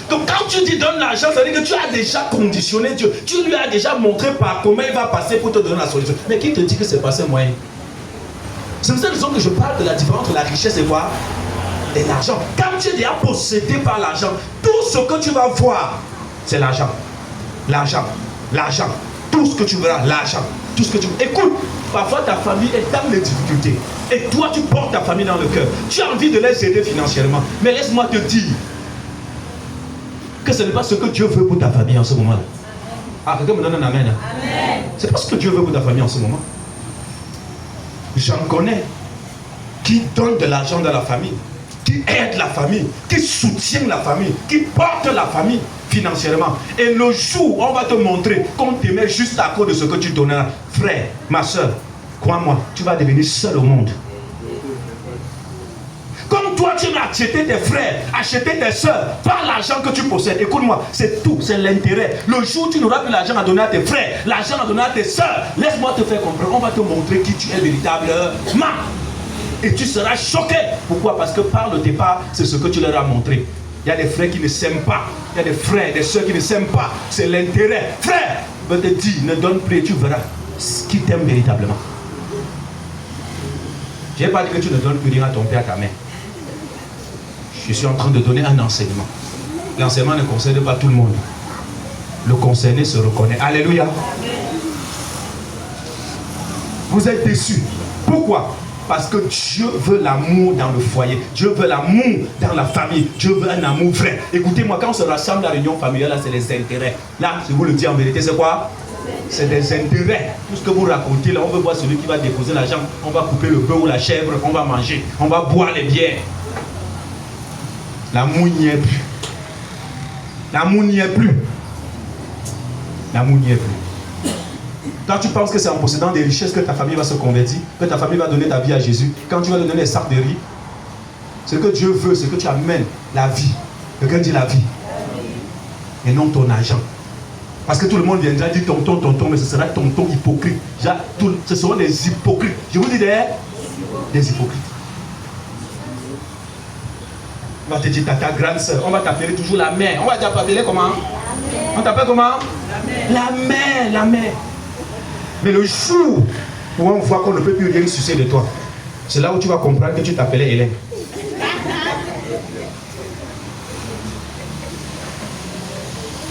Donc quand tu dis donne l'argent, ça veut dire que tu as déjà conditionné Dieu. Tu lui as déjà montré par comment il va passer pour te donner la solution. Mais qui te dit que c'est passé moyen? C'est pour cette raison que je parle de la différence entre la richesse et quoi? Et l'argent. Quand tu es déjà possédé par l'argent, tout ce que tu vas voir, c'est l'argent. L'argent. L'argent. Tout ce que tu verras, l'argent. Tout ce que tu... Écoute, parfois ta famille est dans les difficultés. Et toi, tu portes ta famille dans le cœur. Tu as envie de les aider financièrement. Mais laisse-moi te dire que ce n'est pas ce que Dieu veut pour ta famille en ce moment-là. Ah, quelqu'un me donne un amen. Amen. C'est pas ce que Dieu veut pour ta famille en ce moment. J'en connais qui donnent de l'argent dans la famille, qui aident la famille, qui soutiennent la famille, qui portent la famille financièrement. Et le jour où on va te montrer qu'on t'aimait juste à cause de ce que tu donneras, frère, ma soeur, crois-moi, tu vas devenir seul au monde. Comme toi, tu vas acheter tes frères, acheter tes soeurs par l'argent que tu possèdes. Écoute-moi, c'est tout, c'est l'intérêt. Le jour où tu n'auras plus l'argent à donner à tes frères, l'argent à donner à tes soeurs, laisse-moi te faire comprendre. On va te montrer qui tu es véritablement. Et tu seras choqué. Pourquoi? Parce que par le départ, c'est ce que tu leur as montré. Il y a des frères qui ne s'aiment pas. Il y a des frères, des soeurs qui ne s'aiment pas. C'est l'intérêt. Frère, je te dis, ne donne plus et tu verras ce qui t'aime véritablement. Je n'ai pas dit que tu ne donnes plus rien à ton père, à ta mère. Je suis en train de donner un enseignement. L'enseignement ne concerne pas tout le monde. Le concerné se reconnaît. Alléluia. Vous êtes déçus. Pourquoi? Parce que Dieu veut l'amour dans le foyer. Dieu veut l'amour dans la famille. Dieu veut un amour vrai. Écoutez-moi, quand on se rassemble à la réunion familiale, là, c'est les intérêts. Là, je vous le dis en vérité, c'est quoi? C'est des intérêts. Tout ce que vous racontez, là, on veut voir celui qui va déposer l'argent. On va couper le bœuf ou la chèvre, on va manger. On va boire les bières. L'amour n'y est plus. L'amour n'y est plus. L'amour n'y est plus. Quand tu penses que c'est en possédant des richesses que ta famille va se convertir, que ta famille va donner ta vie à Jésus, quand tu vas lui donner des sacs de riz, ce que Dieu veut, c'est que tu amènes la vie. Quelqu'un dit la vie. Et non ton argent. Parce que tout le monde viendra dire tonton, tonton, mais ce sera tonton hypocrite. Ce seront des hypocrites. Je vous dis des hypocrites. On va te dire ta grande soeur. On va t'appeler toujours la mère. On va t'appeler comment? On t'appelle comment? La mère. Mais le jour où on voit qu'on ne peut plus rien sucer de toi, c'est là où tu vas comprendre que tu t'appelais Hélène.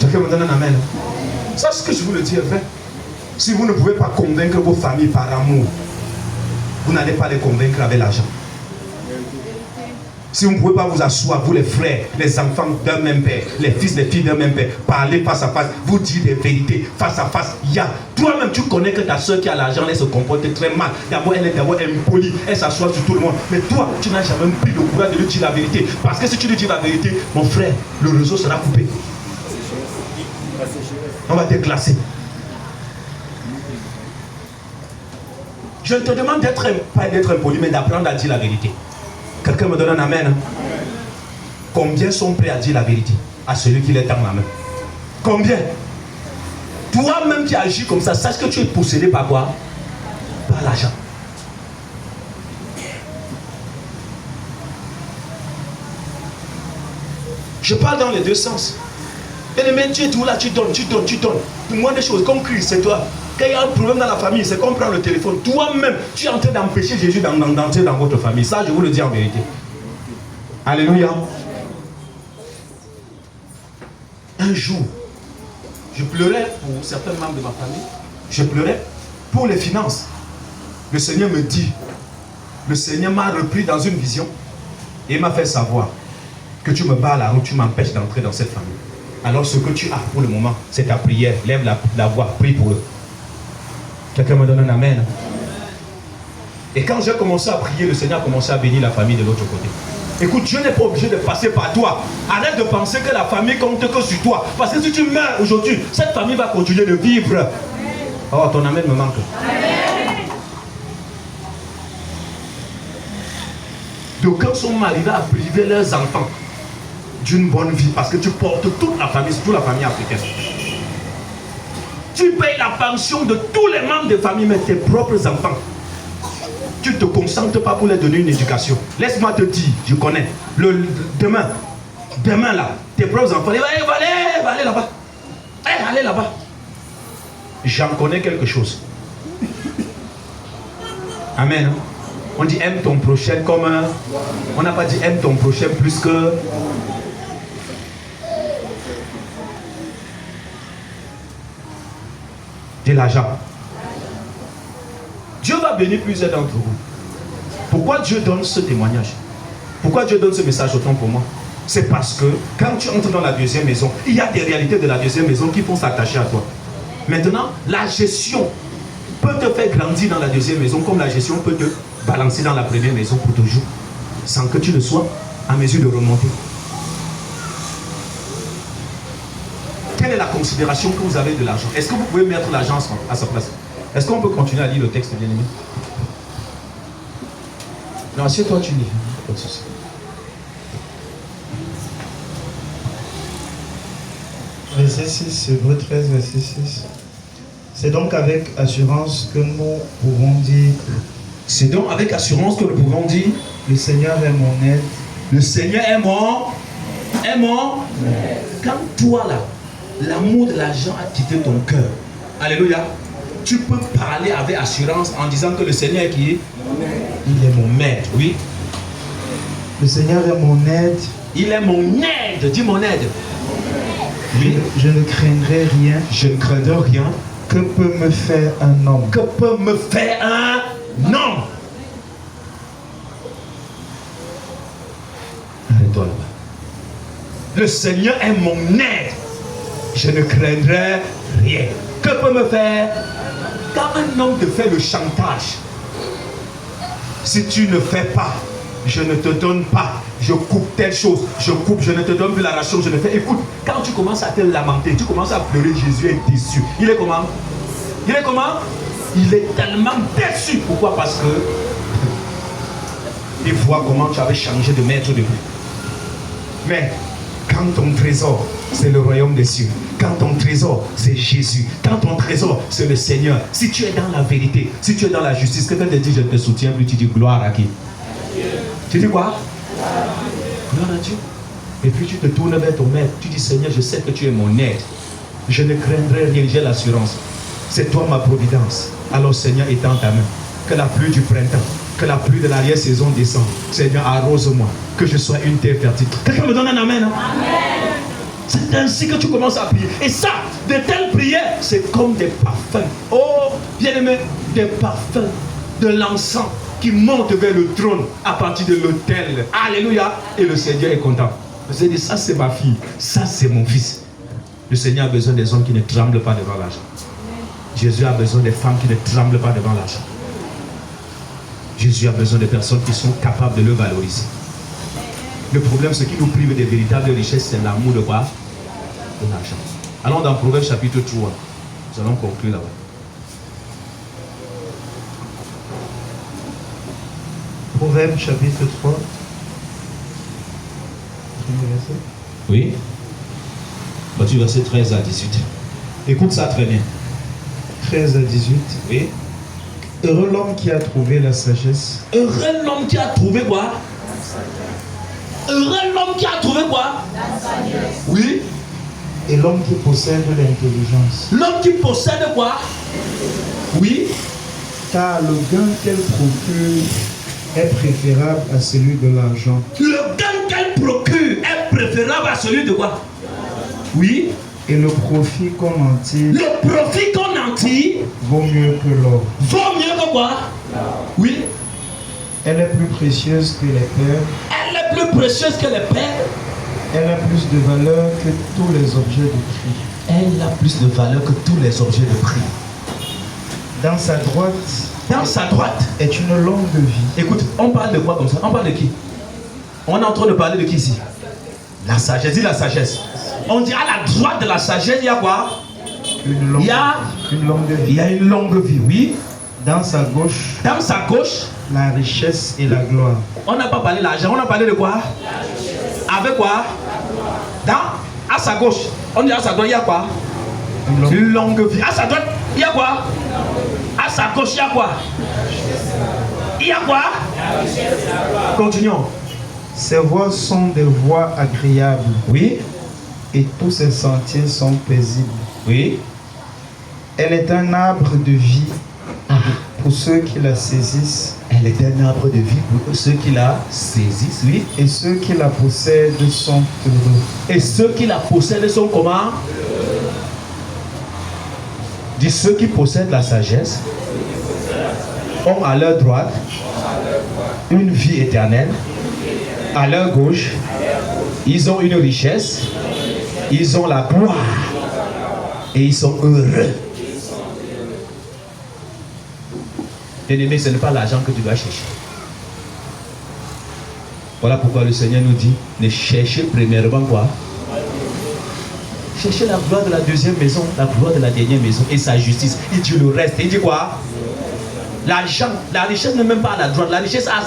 Quelqu'un me donne un amen. Ça, c'est ce que je vous le dis est vrai. Si vous ne pouvez pas convaincre vos familles par amour, vous n'allez pas les convaincre avec l'argent. Si vous ne pouvez pas vous asseoir, vous les frères, les enfants d'un même père, les fils, les filles d'un même père, parler face à face, vous dire des vérités face à face. Toi-même, tu connais que ta soeur qui a l'argent, elle se comporte très mal. D'abord, elle est impolie, elle s'assoit sur tout le monde. Mais toi, tu n'as jamais pris le courage de lui dire la vérité. Parce que si tu lui dis la vérité, mon frère, le réseau sera coupé. On va te classer. Je te demande pas d'être impoli, mais d'apprendre à dire la vérité. Quelqu'un me donne un amen. Combien sont prêts à dire la vérité à celui qui les tend la main? Combien? Toi-même qui agis comme ça, sache que tu es possédé par quoi? Par l'argent. Je parle dans les deux sens. Et même tu es tout là, tu donnes. Moi des choses comme Christ, c'est toi. Quand il y a un problème dans la famille, c'est qu'on prend le téléphone. Toi-même, tu es en train d'empêcher Jésus d'entrer dans votre famille. Ça, je vous le dis en vérité. Alléluia. Un jour, je pleurais pour certains membres de ma famille. Je pleurais pour les finances. Le Seigneur me dit, le Seigneur m'a repris dans une vision et m'a fait savoir que tu me bats à la route, tu m'empêches d'entrer dans cette famille. Alors ce que tu as pour le moment, c'est ta prière. Lève la voix, prie pour eux. Quelqu'un me donne un amen. Et quand j'ai commencé à prier, le Seigneur a commencé à bénir la famille de l'autre côté. Écoute, Dieu n'est pas obligé de passer par toi. Arrête de penser que la famille compte que sur toi. Parce que si tu meurs aujourd'hui, cette famille va continuer de vivre. Oh, ton amen me manque. D'aucuns sont arrivés à priver leurs enfants d'une bonne vie parce que tu portes toute la famille, surtout la famille africaine. Tu payes la pension de tous les membres de famille, mais tes propres enfants, tu ne te concentres pas pour les donner une éducation. Laisse-moi te dire, je connais. Demain là, tes propres enfants, va aller là-bas. Allez là-bas. J'en connais quelque chose. Amen. On dit aime ton prochain comme un... On n'a pas dit aime ton prochain plus que... de l'argent. Dieu va bénir plusieurs d'entre vous. Pourquoi Dieu donne ce témoignage? Pourquoi Dieu donne ce message autant pour moi? C'est parce que quand tu entres dans la deuxième maison, il y a des réalités de la deuxième maison qui vont s'attacher à toi. Maintenant, la gestion peut te faire grandir dans la deuxième maison comme la gestion peut te balancer dans la première maison pour toujours, sans que tu ne sois en mesure de remonter. Quelle est la considération que vous avez de l'argent? Est-ce que vous pouvez mettre l'argent à sa place? Est-ce qu'on peut continuer à lire le texte, bien aimé? Non, assieds-toi, tu lis. Pas de souci. Verset 6, Hébreux 13, verset 6. C'est donc avec assurance que nous pouvons dire... C'est donc avec assurance que nous pouvons dire... Le Seigneur est mon aide. Le Seigneur est mon... Quand toi là, l'amour de l'argent a quitté ton cœur, alléluia, tu peux parler avec assurance en disant que le Seigneur est qui? Il est mon maître, oui. Le Seigneur est mon aide. Il est mon aide, dis mon aide. Oui. Je ne craindrai rien. Je ne craindrai rien. Que peut me faire un homme? Que peut me faire un homme? Arrête-toi là-bas. Le Seigneur est mon aide. Je ne craindrai rien. Que peut me faire? Quand un homme te fait le chantage, si tu ne fais pas, je ne te donne pas, je coupe telle chose, je coupe, je ne te donne plus la ration, je ne fais. Écoute, quand tu commences à te lamenter, tu commences à pleurer, Jésus est déçu. Il est comment? Il est comment? Il est tellement déçu. Pourquoi? Parce que il voit comment tu avais changé de maître de vie. Mais quand ton trésor, c'est le royaume des cieux, quand ton trésor, c'est Jésus, quand ton trésor, c'est le Seigneur, si tu es dans la vérité, si tu es dans la justice, quelqu'un te dit je te soutiens, puis tu dis gloire à qui? Tu dis quoi? Gloire à Dieu. Et puis tu te tournes vers ton maître. Tu dis, Seigneur, je sais que tu es mon aide. Je ne craindrai rien, j'ai l'assurance. C'est toi ma providence. Alors Seigneur, étends ta main. Que la pluie du printemps, que la pluie de l'arrière-saison descende. Seigneur, arrose-moi. Que je sois une terre fertile. Quelqu'un me donne un amen, hein? Amen. C'est ainsi que tu commences à prier. Et ça, de telles prières, c'est comme des parfums. Oh, bien-aimé, des parfums, de l'encens qui monte vers le trône à partir de l'autel. Alléluia. Et le Seigneur est content. Vous avez dit, ça c'est ma fille, ça c'est mon fils. Le Seigneur a besoin des hommes qui ne tremblent pas devant l'argent. Jésus a besoin des femmes qui ne tremblent pas devant l'argent. Jésus a besoin de personnes qui sont capables de le valoriser. Le problème, ce qui nous prive des véritables richesses, c'est l'amour de quoi? De l'argent. Allons dans Proverbes chapitre 3. Nous allons conclure là-bas. Proverbes chapitre 3. Oui. Du verset 13 à 18. Écoute ça très bien. 13 à 18. Oui. Heureux l'homme qui a trouvé la sagesse. Heureux l'homme qui a trouvé quoi? Heureux l'homme qui a trouvé quoi? La sagesse. Oui. Et l'homme qui possède l'intelligence. L'homme qui possède quoi? Oui. Car le gain qu'elle procure est préférable à celui de l'argent. Le gain qu'elle procure est préférable à celui de quoi? Oui. Et le profit qu'on en tire. Le profit qu'on en tire vaut mieux que l'or. Vaut mieux que quoi? Oui. Elle est plus précieuse que les perles. Elle est plus précieuse que les perles. Elle a plus de valeur que tous les objets de prix. Elle a plus de valeur que tous les objets de prix. Dans sa droite. Dans sa droite est une longue vie. Écoute, on parle de quoi comme ça? On parle de qui? On est en train de parler de qui ici? La sagesse, dis la sagesse. On dit à la droite de la sagesse, il y a quoi? Une longue vie. Il y a une longue vie, oui. Dans sa gauche. Dans sa gauche. La richesse et la gloire. On n'a pas parlé de l'argent, on a parlé de quoi? Avec quoi? À sa gauche. On dit à sa droite, il y a quoi? Une longue vie. À sa droite, il y a quoi? À sa gauche, il y a quoi? Il y a quoi? Continuons. Ses voies sont des voies agréables. Oui. Et tous ses sentiers sont paisibles. Oui. Elle est un arbre de vie pour ceux qui la saisissent. Elle est un arbre de vie pour ceux qui la saisissent, oui. Et ceux qui la possèdent sont heureux. Et ceux qui la possèdent sont comment? Dis, ceux qui possèdent la sagesse ont à leur droite une vie éternelle. À leur gauche, ils ont une richesse. Ils ont la gloire. Et ils sont heureux. Bien-aimé, ce n'est pas l'argent que tu dois chercher. Voilà pourquoi le Seigneur nous dit, ne cherchez premièrement quoi? Cherchez la gloire de la deuxième maison, la gloire de la dernière maison et sa justice. Il dit le reste. Il dit quoi? L'argent, la richesse n'est même pas à la droite. La richesse à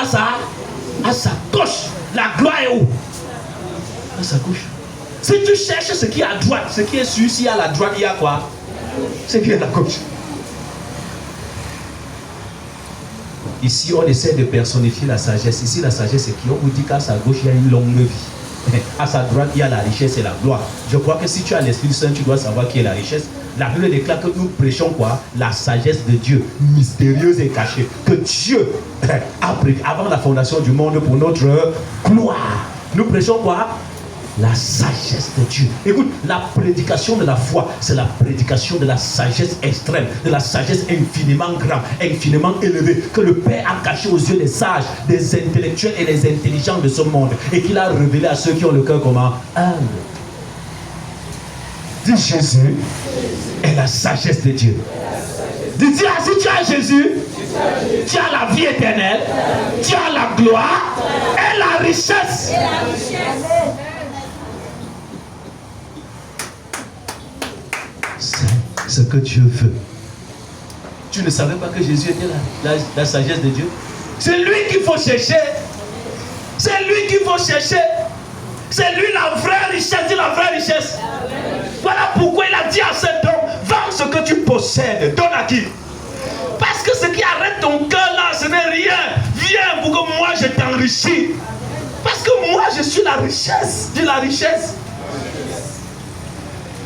sa gauche. La gloire est où? À sa gauche. Si tu cherches ce qui est à droite, ce qui est sûr, si à la droite, il y a quoi? Ce qui est à la gauche. Ici, on essaie de personnifier la sagesse. Ici, la sagesse, c'est qui? On vous dit qu'à sa gauche, il y a une longue vie. À sa droite, il y a la richesse et la gloire. Je crois que si tu as l'Esprit Saint, tu dois savoir qui est la richesse. La Bible déclare que nous prêchons quoi? La sagesse de Dieu, mystérieuse et cachée. Que Dieu a pris avant la fondation du monde pour notre gloire. Nous prêchons quoi? La sagesse de Dieu. Écoute, la prédication de la foi, c'est la prédication de la sagesse extrême, de la sagesse infiniment grande, infiniment élevée, que le Père a caché aux yeux des sages, des intellectuels et des intelligents de ce monde, et qu'il a révélé à ceux qui ont le cœur comment? Humble. Dis, Jésus est la sagesse de Dieu. Dis, si tu as Jésus, tu as la vie éternelle, tu as la gloire et la richesse. C'est ce que Dieu veut. Tu ne savais pas que Jésus était la sagesse de Dieu? C'est lui qu'il faut chercher. C'est lui qu'il faut chercher. C'est lui la vraie richesse. Dis la vraie richesse. Voilà pourquoi il a dit à cet homme, vends ce que tu possèdes, donne à qui? Parce que ce qui arrête ton cœur là, ce n'est rien. Viens pour que moi je t'enrichisse. Parce que moi, je suis la richesse. Dis la richesse.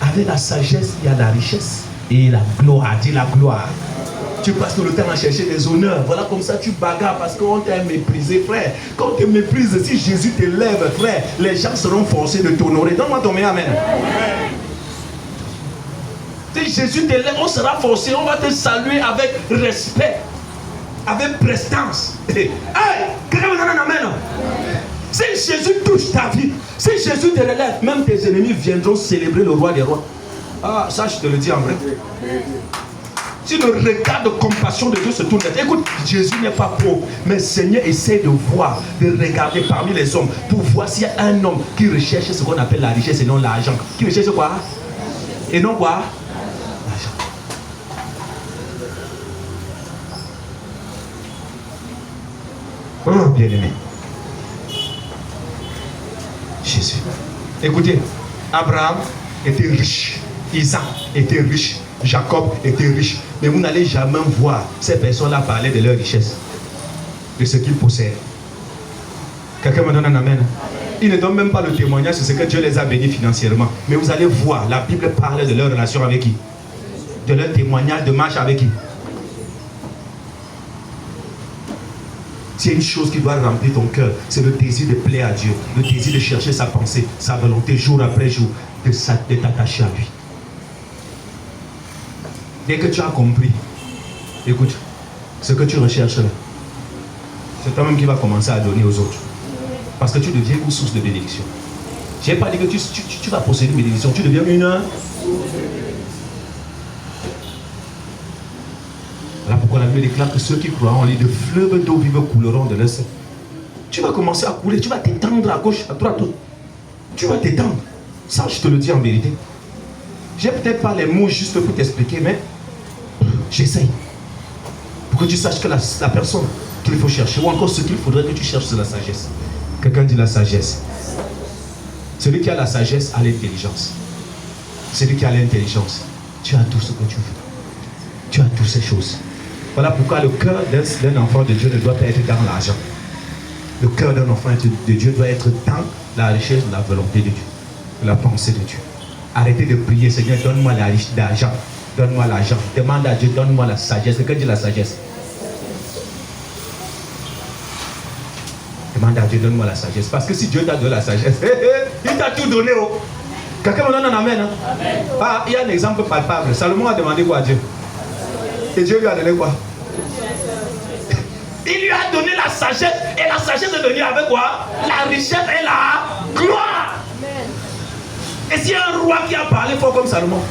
Avec la sagesse, il y a la richesse. Et la gloire. Dis la gloire. Tu passes tout le temps à chercher des honneurs. Voilà, comme ça tu bagarres parce qu'on t'a méprisé, frère. Quand tu te méprises, si Jésus t'élève, frère, les gens seront forcés de t'honorer. Donne-moi ton amen. Si Jésus t'élève, on sera forcé, on va te saluer avec respect, avec prestance. Hey, quelqu'un me donne un amen. Si Jésus touche ta vie, si Jésus te relève, même tes ennemis viendront célébrer le roi des rois. Ah, ça je te le dis en vrai. Si le regard de compassion de Dieu se tourne, écoute, Jésus n'est pas pauvre, mais Seigneur essaie de voir, de regarder parmi les hommes pour voir s'il y a un homme qui recherche ce qu'on appelle la richesse et non l'argent. Qui recherche quoi? Et non quoi? L'argent. Oh, bien-aimé. Jésus. Écoutez, Abraham était riche, Isaac était riche, Jacob était riche. Mais vous n'allez jamais voir ces personnes-là parler de leur richesse, de ce qu'ils possèdent. Quelqu'un me donne un amen? Ils ne donnent même pas le témoignage sur ce que Dieu les a bénis financièrement. Mais vous allez voir, la Bible parle de leur relation avec qui? De leur témoignage de marche avec qui? C'est une chose qui doit remplir ton cœur, c'est le désir de plaire à Dieu, le désir de chercher sa pensée, sa volonté jour après jour, de t'attacher à lui. Dès que tu as compris, écoute, ce que tu recherches là, c'est toi-même qui vas commencer à donner aux autres. Parce que tu deviens une source de bénédiction. Je n'ai pas dit que tu vas posséder une bénédiction, tu deviens une... Voilà pourquoi la Bible déclare que ceux qui croiront en lui, de fleuves d'eau vive couleront de leur sein. Tu vas commencer à couler, tu vas t'étendre à gauche, à droite. Tu vas t'étendre. Ça, je te le dis en vérité. J'ai peut-être pas les mots juste pour t'expliquer, mais j'essaye. Pour que tu saches que la personne qu'il faut chercher, ou encore ce qu'il faudrait que tu cherches, c'est la sagesse. Quelqu'un dit la sagesse. Celui qui a la sagesse a l'intelligence. Celui qui a l'intelligence, tu as tout ce que tu veux. Tu as toutes ces choses. Voilà pourquoi le cœur d'un enfant de Dieu ne doit pas être dans l'argent. Le cœur d'un enfant de Dieu doit être dans la richesse de la volonté de Dieu, de la pensée de Dieu. Arrêtez de prier, Seigneur, donne-moi la richesse d'argent. Donne-moi l'argent. Demande à Dieu, donne-moi la sagesse. Quelqu'un dit la sagesse. Demande à Dieu, donne-moi la sagesse. Parce que si Dieu t'a donné la sagesse, il t'a tout donné. Oh. Quelqu'un me donne un amen, hein? Amen. Ah, il y a un exemple palpable. Salomon a demandé quoi à Dieu? Et Dieu lui a donné quoi? Il lui a donné la sagesse. Et la sagesse est venue avec quoi? La richesse et la gloire. Amen. Et s'il y a un roi qui a parlé fort comme Salomon,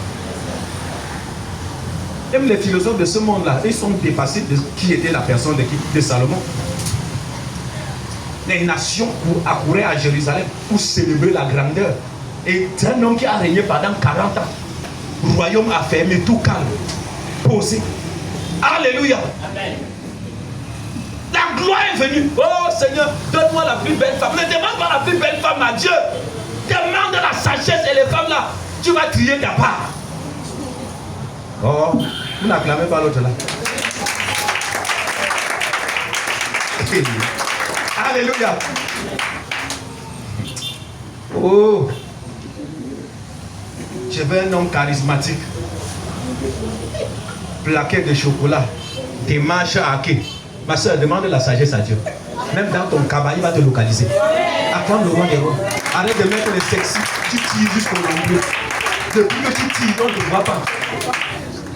même les philosophes de ce monde-là, ils sont dépassés de qui était la personne de Salomon. Les nations accouraient à Jérusalem pour célébrer la grandeur. Et c'est un homme qui a régné pendant 40 ans. Royaume affermé, tout calme, posé. Alléluia. Amen. La gloire est venue. Oh Seigneur, donne-moi la plus belle femme. Ne demande pas la plus belle femme à Dieu. Demande la sagesse et les femmes là. Tu vas crier ta part. Oh, vous n'acclamez pas l'autre là. Alléluia. Oh. Je veux un homme charismatique. Plaqué de chocolat. Des manches à quai. Ma soeur, demande la sagesse à Dieu. Même dans ton cabane, il va te localiser. Acclame le roi des rois. Arrête de mettre les sexy. Tu tires jusqu'au nombril. Depuis que tu tires, on ne te voit pas.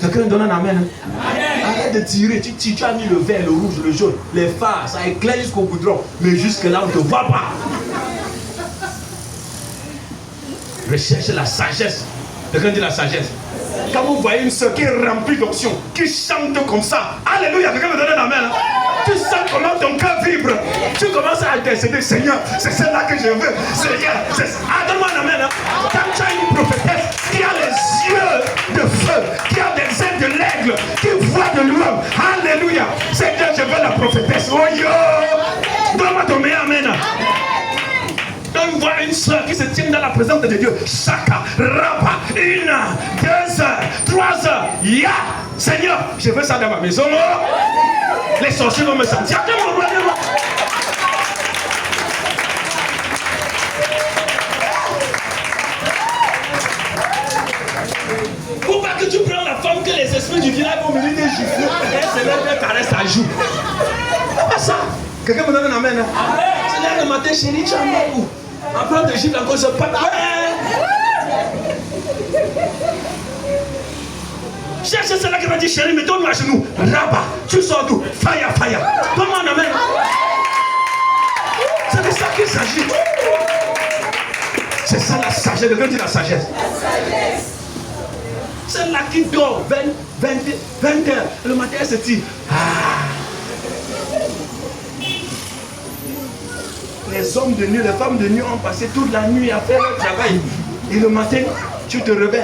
Quelqu'un donne un amen. Hein? Arrête de tirer. Tu tires, tu as mis le vert, le rouge, le jaune, les phares, ça éclaire jusqu'au goudron. Mais jusque là, on ne te voit pas. Recherche la sagesse. Quelqu'un dit la sagesse. Quand vous voyez une soeur qui est remplie d'onction, qui chante comme ça, alléluia, quelqu'un me donne un amen. Hein? Tu sens comment ton cœur vibre. Tu commences à intercéder, Seigneur, c'est celle-là que je veux. Seigneur, donne-moi un amen. Hein? Quand tu as une prophétesse qui a les yeux de feu, qui a des ailes de l'aigle, qui voit de loin, alléluia, Seigneur, je veux la prophétesse. Oh yo, donne-moi ton meilleur amen. On voit une soeur qui se tient dans la présence de Dieu. Chaka, Rapa, 1, 2 heures, 3 heures. Ya, Seigneur, je veux ça dans ma maison. Les sorciers vont me sentir. que tu prends la femme que les esprits du village vont venir te gifler et elle se lève et caresse ta joue. C'est pas ça. Quelqu'un me donne un amen. C'est là le matin, chérie, tu as mal où? Après, on te gifle encore, c'est pas la cherche celle-là qui m'a dit, chérie, mets-toi à genoux. Là-bas, tu sors d'où? Fire, fire. Donne-moi un amen. C'est de ça qu'il s'agit. C'est ça la sagesse. Quelqu'un dit la sagesse. Celle-là qui dort 20 heures. Le matin, elle se dit, les hommes de nuit, les femmes de nuit ont passé toute la nuit à faire leur travail. Et le matin, tu te réveilles.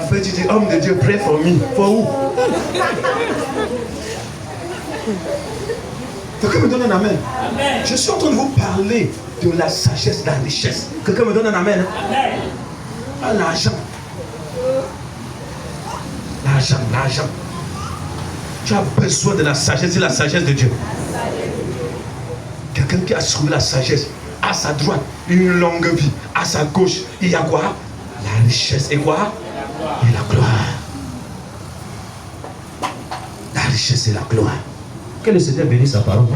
Après, tu dis, homme de Dieu, pray for me. For où? Quelqu'un me donne un amen. Amen. Je suis en train de vous parler de la sagesse, de la richesse. Quelqu'un me donne un amen. Amen. Ah, l'argent. L'argent, l'argent. Tu as besoin de la sagesse, c'est la sagesse de Dieu. Quelqu'un qui a trouvé la sagesse, à sa droite, une longue vie, à sa gauche, il y a quoi? La richesse et quoi? Et la gloire. La richesse et la gloire. Que le Seigneur bénisse sa parole.